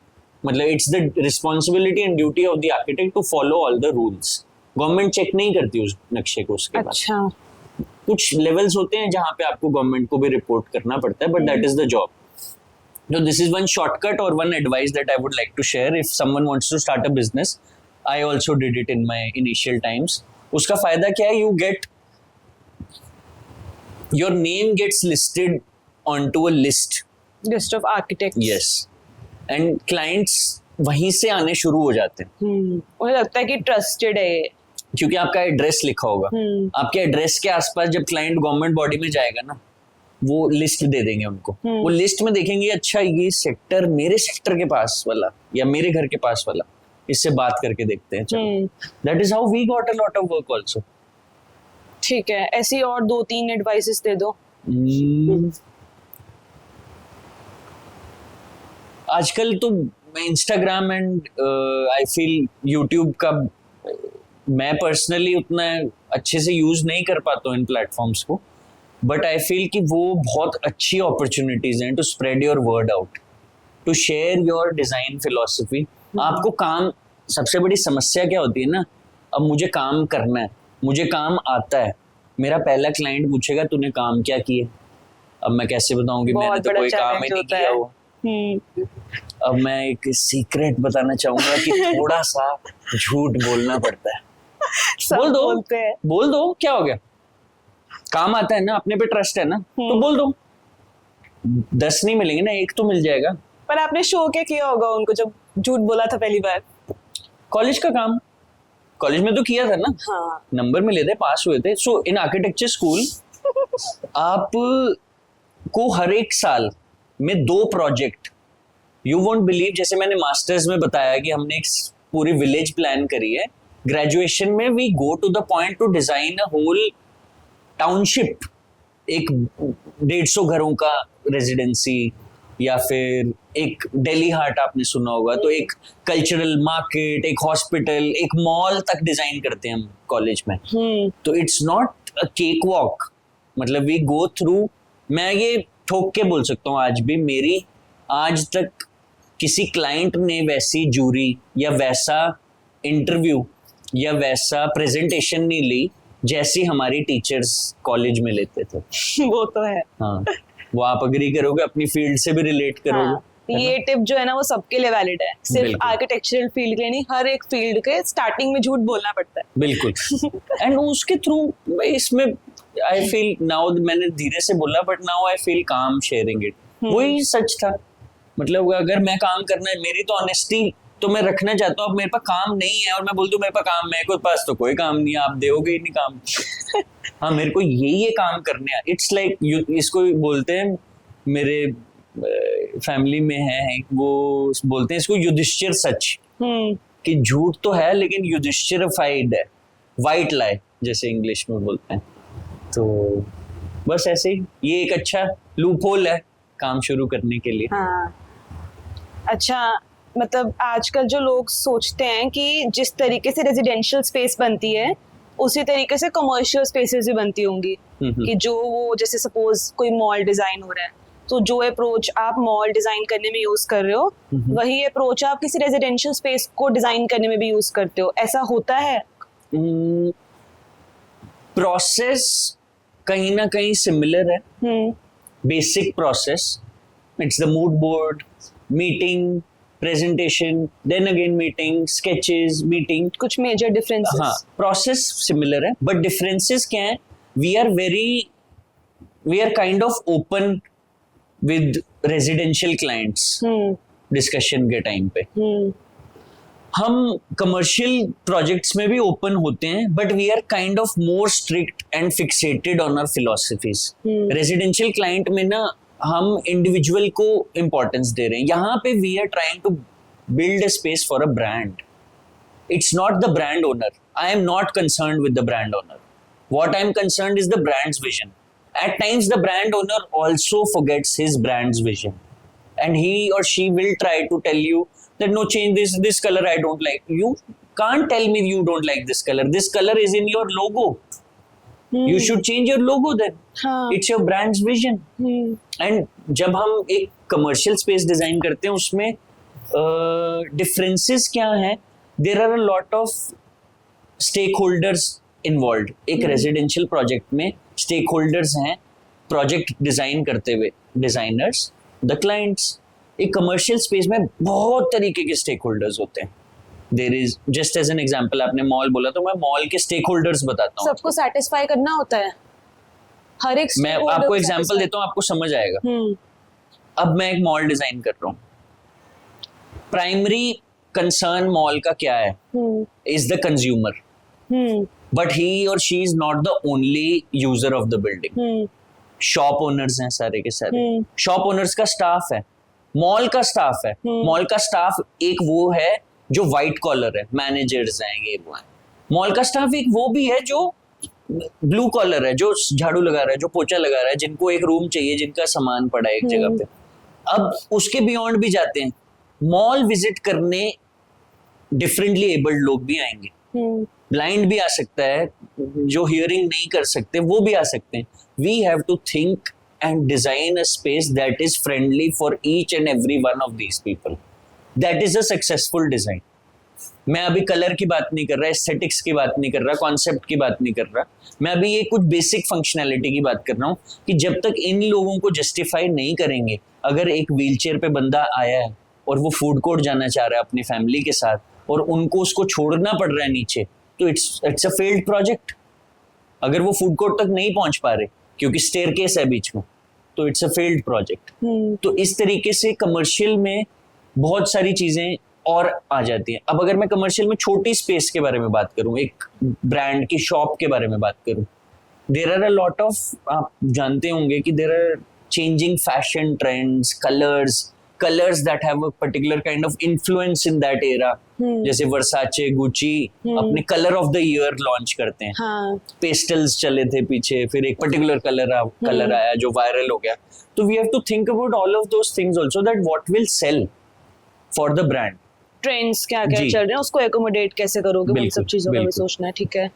मतलब it's the responsibility and duty of the architect to follow all the rules. Government check नहीं करती उस नक्शे को उसके बाद. अच्छा. कुछ लेवल्स होते हैं जहां पे आपको गवर्नमेंट को भी रिपोर्ट करना पड़ता है, but that is the job. So this is one shortcut or one advice that I would like to share if someone wants to start a business. I also did it in my initial times. उसका फायदा क्या है? You get your name gets listed onto a list. List of architects. Yes. And clients वहीं से आने शुरू हो जाते हैं. मुझे लगता है कि ट्रस्टेड है ये. क्योंकि आपका एड्रेस लिखा होगा. आपके एड्रेस के आसपास जब क्लाइंट गवर्नमेंट बॉडी में जाएगा ना, वो लिस्ट दे देंगे उनको. वो लिस्ट में देखेंगे अच्छा ये सेक्टर मेरे सेक्टर के पास वाला या मेरे घर के पास वाला, इससे बात करके देखते हैं. चलो, that is how we got a lot of work also. ठीक है, ऐसी और 2-3 एडवाइसेस दे दो. आजकल तो Instagram and I feel YouTube का मैं पर्सनली उतना अच्छे से यूज नहीं कर पाता हूँ इन प्लेटफॉर्म्स को, बट आई फील कि वो बहुत अच्छी अपॉर्चुनिटीज हैं to spread your word out, to share your design philosophy. आपको काम, सबसे बड़ी समस्या क्या होती है ना, अब मुझे काम करना है, मुझे काम आता है, मेरा पहला क्लाइंट पूछेगा तूने काम क्या किया. अब मैं कैसे बताऊं कि मैंने तो कोई काम ही नहीं किया हो. अब मैं एक सीक्रेट बताना चाहूंगा कि थोड़ा सा झूठ बोलना पड़ता है. बोल दो क्या हो गया, काम आता है ना, अपने पे ट्रस्ट है ना, तो बोल दो. 10 नहीं मिलेंगे ना, 1 तो मिल जाएगा. पर आपने शो क्या किया होगा उनको जब झूठ बोला था पहली बार? कॉलेज का काम, कॉलेज में तो किया था ना. हाँ. नंबर मिले थे, पास हुए थे. सो इन आर्किटेक्चर स्कूल आप को हर एक साल में 2 प्रोजेक्ट, यू वोंट बिलीव, जैसे मैंने मास्टर्स में बताया कि हमने एक पूरी विलेज प्लान करी है, ग्रेजुएशन में we go to the point to design a whole township, एक 150 घरों का रेजिडेंसी, या फिर एक दिल्ली हार्ट आपने सुना होगा, तो एक कल्चरल मार्केट, एक हॉस्पिटल, एक मॉल तक डिजाइन करते हैं हम कॉलेज में. तो it's not a cake walk, मतलब वी गो थ्रू. मैं ये ठोक के बोल सकता हूँ आज भी, मेरी आज तक किसी क्लाइंट ने वैसी जूरी या वैसा इंटरव्यू या वैसा प्रेजेंटेशन नहीं ली जैसी हमारी टीचर्स कॉलेज में लेते थे. वो तो है. हाँ, वो आप अग्री करोगे, अपनी फील्ड से भी रिलेट करोगे. हाँ, ये टिप जो है ना वो सबके लिए वैलिड है, सिर्फ आर्किटेक्चरल फील्ड के नहीं, हर एक फील्ड के स्टार्टिंग में झूठ बोलना पड़ता है. बिल्कुल. एंड उसके थ्रू इसमें आई फील नाउ, मैंने धीरे से बोला बट नाउ आई फील काम शेयरिंग इट. वही सच था. मतलब अगर मैं काम करना है, मेरी तो ऑनेस्टी तो मैं रखना चाहता हूँ. अब मेरे पास काम नहीं है और मैं बोल दूं मेरे पास काम, मेरे को पास तो कोई काम नहीं है, आप दोगे ही नहीं काम. हाँ, मेरे को ये काम करने हैं. इट्स लाइक इसको बोलते हैं, मेरे फैमिली में है वो बोलते हैं इसको युधिष्ठिर सच, कि झूठ तो है लेकिन युधिष्ठिरफाइड है, वाइट लाई जैसे इंग्लिश में बोलते हैं. तो बस ऐसे ही ये एक अच्छा लूप होल है काम शुरू करने के लिए. हाँ. अच्छा, मतलब आजकल जो लोग सोचते हैं कि जिस तरीके से रेजिडेंशियल स्पेस बनती है उसी तरीके से कमर्शियल स्पेसेस भी बनती होंगी, कि जो वो जैसे सपोज कोई मॉल डिजाइन हो रहा है, तो जो अप्रोच आप मॉल डिजाइन करने में यूज कर रहे हो वही अप्रोच आप किसी रेजिडेंशियल स्पेस को डिजाइन करने में भी यूज करते हो. ऐसा होता है? प्रोसेस कहीं ना कहीं सिमिलर है. Basic process, it's the mood board, meeting, presentation, then again meeting, sketches, meeting. कुछ मेजर डिफरेंसेस? हाँ, प्रोसेस सिमिलर है बट डिफरेंसेस क्या है? We are kind of open with residential clients discussion के टाइम पे. हम कमर्शियल प्रोजेक्ट्स में भी ओपन होते हैं, but we are kind of more strict and fixated on our philosophies. Residential client में ना हम इंडिविजुअल को इम्पोर्टेंस दे रहे हैं. यहाँ पे we are trying to build a space for a brand. It's not the brand owner. I am not concerned with the brand owner. What I am concerned is the brand's vision. At times, the brand owner also forgets his brand's vision, and he or she will try to tell you that no, change this color. I don't like. You can't tell me you don't like this color. This color is in your logo. You should change your logo then. It's your brand's vision. And जब हम एक commercial space design करते हैं उसमें differences क्या हैं? There are a lot of stakeholders involved. एक residential project में stakeholders हैं, project design करते हुए designers, the clients. एक commercial space में बहुत तरीके के stakeholders होते हैं. There is, just as an example, आपने मॉल बोला तो मैं मॉल के stakeholders बताता हूँ. सबको satisfy करना होता है. हर एक मैं आपको एग्जांपल देता हूँ, आपको समझ आएगा. अब मैं एक मॉल डिजाइन कर रहा हूँ. प्राइमरी कंसर्न मॉल का क्या है? Is the consumer, but he और she is not the only user of the building. Shop owners हैं सारे के सारे. शॉप ओनर्स का स्टाफ है, मॉल का स्टाफ है. मॉल का स्टाफ एक वो है जो व्हाइट कॉलर है, मैनेजर्स हैं, ये वो है. मॉल का स्टाफ एक वो भी है जो ब्लू कॉलर है, जो झाड़ू लगा रहा है, जो पोछा लगा रहा है, जिनको एक रूम चाहिए, जिनका सामान पड़ा है एक जगह पे. अब उसके बियॉन्ड भी जाते हैं. मॉल विजिट करने डिफरेंटली एबल्ड लोग भी आएंगे. ब्लाइंड भी आ सकता है, जो हियरिंग नहीं कर सकते वो भी आ सकते हैं. We have to think and design a space that is friendly for each and every one of these people. That is a successful design. मैं अभी कलर की बात नहीं कर रहा, एस्थेटिक्स की बात नहीं कर रहा, कॉन्सेप्ट की बात नहीं कर रहा. मैं अभी ये कुछ बेसिक फंक्शनैलिटी की बात कर रहा हूँ कि जब तक इन लोगों को जस्टिफाई नहीं करेंगे, अगर एक व्हीलचेयर पे बंदा आया है और वो फूड कोर्ट जाना चाह रहा है अपनी फैमिली के साथ और उनको उसको छोड़ना पड़ रहा है नीचे, तो इट्स अ फेल्ड प्रोजेक्ट. अगर वो फूड कोर्ट तक नहीं पहुंच पा रहे क्योंकि स्टेयरकेस है बीच में, तो इट्स अ फेल्ड प्रोजेक्ट. तो इस तरीके से कमर्शियल में बहुत सारी चीजें और आ जाती हैं. अब अगर मैं कमर्शियल में छोटी स्पेस के बारे में बात करूं, एक ब्रांड की शॉप के बारे में बात करूं, there are a lot of, आप जानते होंगे कि there are changing fashion trends, colors that have a particular kind of influence in that era. जैसे वर्साचे, गुची अपने colour of the year launch करते हैं. पेस्टल्स चले थे पीछे, फिर एक पर्टिकुलर कलर आया जो वायरल हो गया. तो we have to think about all of those things also, that what will sell for the brand. Trends क्या क्या चल रहे हैं उसको एकोमोडेट कैसे करोगे, उन सब चीजों का भी सोचना है. ठीक है.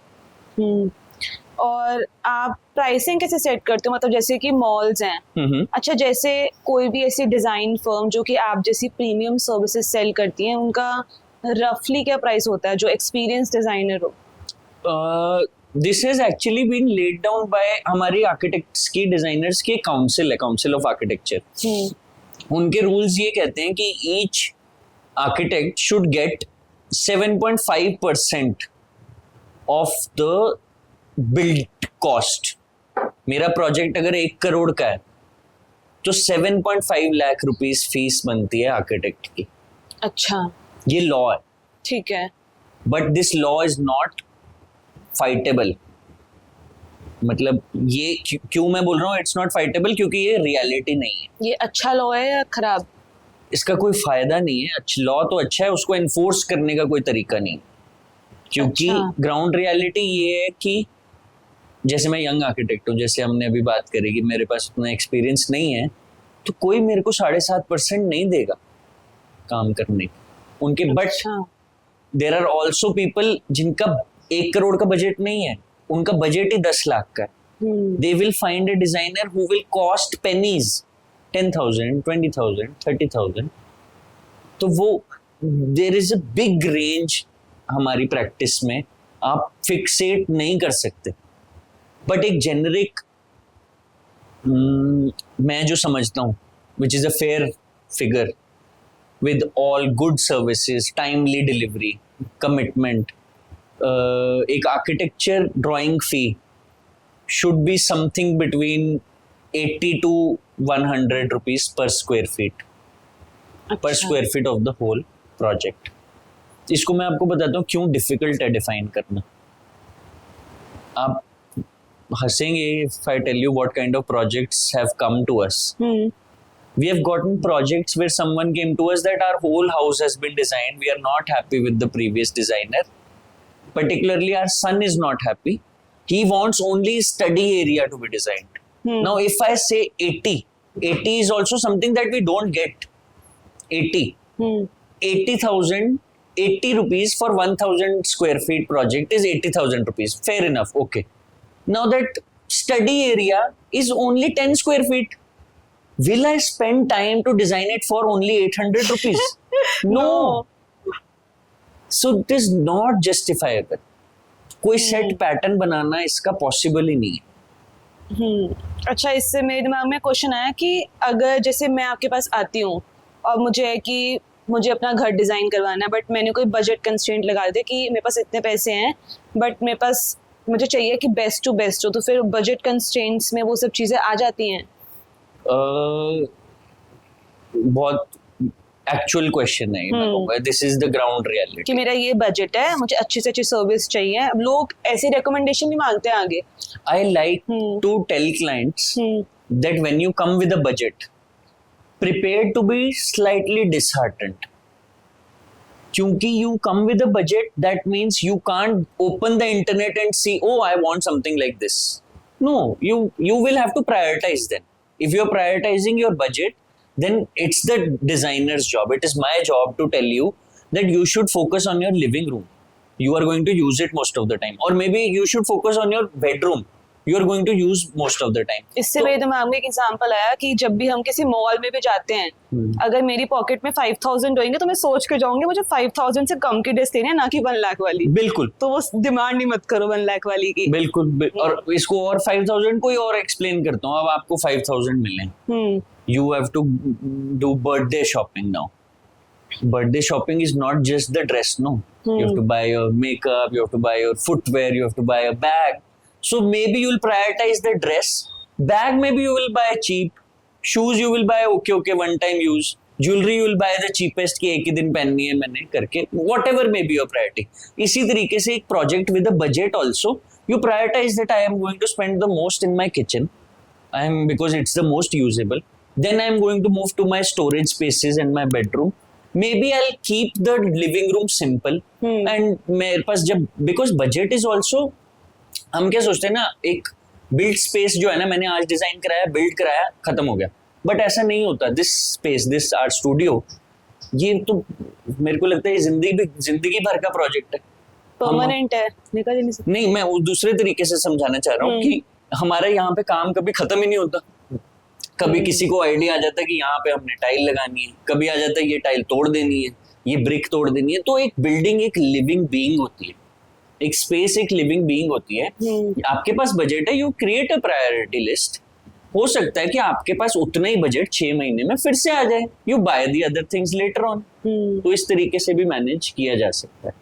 और आप प्राइसिंग कैसे सेट करते हो? मतलब जैसे कि मॉल्स हैं, अच्छा, जैसे कोई भी ऐसी डिजाइन फर्म जो कि आप जैसी प्रीमियम सर्विसेज सेल करती हैं, उनका रफली क्या प्राइस होता है जो एक्सपीरियंस डिजाइनर हो? This has actually been laid down by हमारी आर्किटेक्ट्स की, डिजाइनर्स की काउंसिल है, काउंसिल ऑफ आर्किटेक्चर. उनके रूल्स ये कहते हैं कि each architect should get 7.5% of the build cost. मेरा प्रोजेक्ट अगर 1 करोड़ का है तो 7.5 लाख रुपीस फीस बनती है आर्किटेक्ट की. अच्छा, ये लॉ है. ठीक है. But this law is not fightable. मतलब ये क्यों मैं बोल रहा हूँ इट्स नॉट फाइटेबल, क्योंकि ये रियलिटी नहीं है. ये अच्छा लॉ है या खराब? इसका कोई फायदा नहीं है. लॉ तो अच्छा है, उसको एनफोर्स करने का कोई तरीका नहीं, क्योंकि ग्राउंड रियलिटी ये है कि जैसे मैं यंग आर्किटेक्ट हूँ, जैसे हमने अभी बात करी कि मेरे पास उतना एक्सपीरियंस नहीं है, तो कोई मेरे को 7.5% नहीं देगा काम करने उनके. But there are also people जिनका 1 करोड़ का बजट नहीं है, उनका बजट ही 10 लाख का है. They will find a designer who will cost pennies, 10,000, 20,000, 30,000. तो वो there is a big range हमारी प्रैक्टिस में. आप फिक्सेट नहीं कर सकते. बट एक जेनरिक मैं जो समझता हूँ which is a fair figure with all good services, timely delivery, commitment, एक architecture drawing fee should be something between 80 to 100 rupees per square feet, per square feet of the whole project. इसको मैं आपको बताता हूँ क्यों difficult है define करना। आप हंसेंगे if I tell you what kind of projects have come to us. We have gotten projects where someone came to us that our whole house has been designed. We are not happy with the previous designer. Particularly, our son is not happy. He wants only study area to be designed. Now, if I say 80 is also something that we don't get. 80,000, 80 rupees for 1,000 square feet project is 80,000 rupees. Fair enough. Okay. Now that study area is only 10 square feet. Will I spend time to design it for only 800 rupees? No. So it is not justifiable. कोई set pattern बनाना इसका possible ही नहीं है। अच्छा, इससे मेरे दिमाग में question आया कि अगर जैसे मैं आपके पास आती हूँ और मुझे है कि मुझे अपना घर डिज़ाइन करवाना है, बट मैंने कोई बजट कंस्ट्रेंट लगा दिया कि मेरे पास इतने पैसे हैं, बट मेरे पास मुझे चाहिए कि बेस्ट टू बेस्ट हो, तो फिर बजट कंस्ट्रेंट्स में वो सब चीज़ें आ जाती हैं? बहुत एक्चुअल क्वेश्चन है, मैं कहूँगा this is the ground reality कि मेरा ये बजट है, मुझे अच्छी से अच्छी सर्विस चाहिए। अब लोग ऐसी रिकमेंडेशन भी मांगते हैं आगे। I like to tell clients that when you come with a budget, prepare to be slightly disheartened, क्योंकि you come with a budget, that means you can't open the internet and see, oh, I want something like this. No, you will have to prioritize then. If you're prioritizing your budget, then it's the designer's job. It is my job to tell you that you should focus on your living room. You are going to use it most of the time. Or maybe you should focus on your bedroom. You are going to use most of the time. इससे मेरे दिमाग में एक example आया कि जब भी हम किसी मॉल में भी जाते हैं, अगर मेरी पॉकेट में 5,000 होंगे तो मैं सोच के जाऊंगी मुझे 5,000 से कम की ड्रेस लेनी है, ना कि 1 लाख वाली। बिल्कुल। तो वो डिमांड ही मत करो 1 लाख वाली की। बिल्कुल। और इसको और 5,000 कोई और एक्सप्लेन करता हूँ। अब आपको 5,000 मिले, you have to do birthday shopping now. Birthday shopping is not just the dress, no. You have to buy your makeup, you have to buy your footwear, you have to buy a bag. So maybe you will prioritize the dress. Bag maybe you will buy cheap. Shoes you will buy okay one time use. Jewelry you will buy the cheapest कि एक ही दिन पहननी है मैंने करके. Whatever may be your priority. इसी तरीके से एक project with a budget also, you prioritize that I am going to spend the most in my kitchen. Because it's the most usable. Then I am going to move to my storage spaces and my bedroom. Maybe I'll keep the living room simple. And मेरे पास जब because budget is also, हम क्या सोचते हैं ना, एक build space जो है ना, मैंने आज डिजाइन कराया, बिल्ड कराया, खत्म हो गया, बट ऐसा नहीं होता। This space, this art studio, ये तो मेरे को लगता है जिंदगी भर का प्रोजेक्ट है, परमानेंट है, निकल ही नहीं सकता। नहीं, मैं दूसरे तरीके से समझाना चाह रहा हूँ कि हमारे यहाँ पे काम कभी खत्म ही नहीं होता। कभी किसी को आइडिया आ जाता है कि यहाँ पे हमने टाइल लगानी है, कभी आ जाता है ये टाइल तोड़ देनी है, ये ब्रिक तोड़ देनी है। तो एक बिल्डिंग एक लिविंग बीइंग होती है, एक स्पेस एक लिविंग बीइंग होती है। आपके पास बजट है, you create a priority list. हो सकता है कि आपके पास उतना ही बजट 6 महीने में फिर से आ जाए, you by the other things later on. तो इस तरीके से भी मैनेज किया जा सकता है।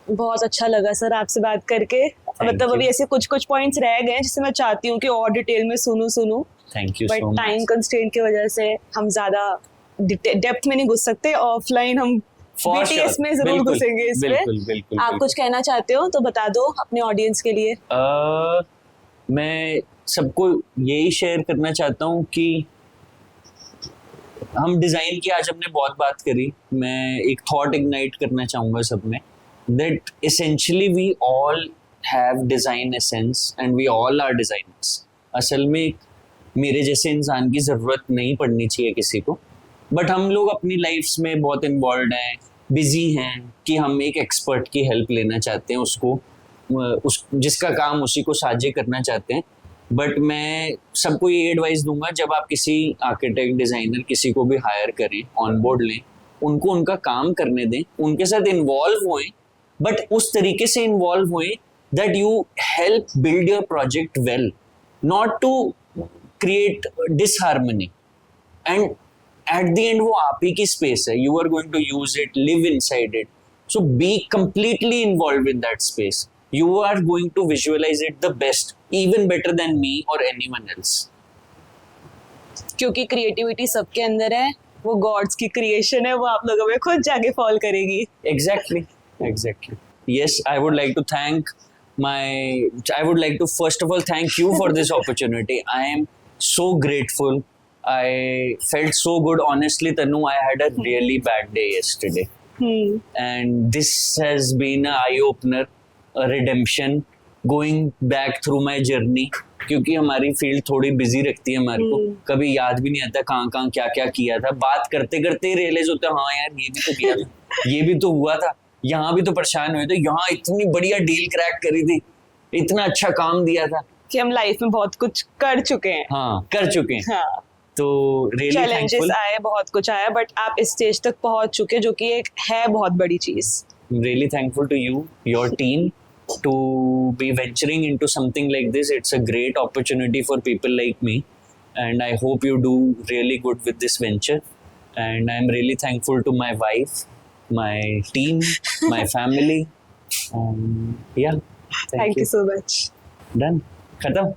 बहुत अच्छा लगा सर आपसे बात करके। मतलब अभी ऐसे कुछ पॉइंट्स रह गए जिससे मैं चाहती हूँ कि और डिटेल में सुनूं। Thank you so much. But time constraint की वजह से हम ज्यादा डेप्थ में नहीं घुस सकते। ऑफलाइन हम BTS में जरूर घुसेंगे इसमें। आप कुछ कहना चाहते हो तो बता दो अपने ऑडियंस के लिए। मैं सबको यही शेयर करना चाहता हूँ कि हम डिजाइन की आज हमने बहुत बात करी। मैं एक थॉट इग्नाइट करना चाहूंगा सब में, that essentially we all have design essence and we all are designers. असल में मेरे जैसे इंसान की जरूरत नहीं पड़नी चाहिए किसी को, बट हम लोग अपनी लाइफ्स में बहुत इन्वॉल्व हैं, बिजी हैं कि हम एक एक्सपर्ट की हेल्प लेना चाहते हैं, उस जिसका काम उसी को साझे करना चाहते हैं। बट मैं सबको ये एडवाइस दूंगा, जब आप किसी आर्किटेक्ट डिज़ाइनर किसी को भी हायर करें, ऑन बोर्ड लें, उनको उनका काम करने दें, उनके साथ इन्वॉल्व होएं, बट उस तरीके से इन्वॉल्व होएं that you help build your project well, not to create disharmony. And at the end वो आप ही की space है, you are going to use it, live inside it, so be completely involved in that space. You are going to visualize it the best, even better than me or anyone else. क्योंकि creativity सबके अंदर है, वो God's की creation है, वो आप लोगों में खुद जाके फॉल करेगी। Exactly. Exactly. Yes, I would like to first of all thank you for this opportunity. I am so grateful. I felt so good. Honestly, Tanu, I had a really bad day yesterday. And this has been an eye-opener, a redemption, going back through my journey. क्योंकि हमारी field थोड़ी busy रखती है हमारे को, कभी याद भी नहीं आता कहाँ क्या क्या किया था, बात करते करते ही रियलाइज होता है हाँ यार ये भी तो किया था, ये भी तो हुआ था, यहाँ भी तो परेशान हुए थे, यहाँ इतनी बढ़िया डील क्रैक करी थी, इतना अच्छा काम दिया था कि हम लाइफ में बहुत कुछ कर चुके हैं। हाँ कर चुके हैं। हाँ, तो रियली चैलेंजेस थैंकफुल, आए, बहुत कुछ आया, बट आप इस स्टेज तक पहुंच चुके जो कि एक है बहुत बड़ी चीज। really thankful to you, your team, to be venturing into something like this. It's a great opportunity for people like me, and I hope you do really good with this venture. And I'm really thankful to my wife, my team, my family. Yeah, Thank you so much. Done. Khatam.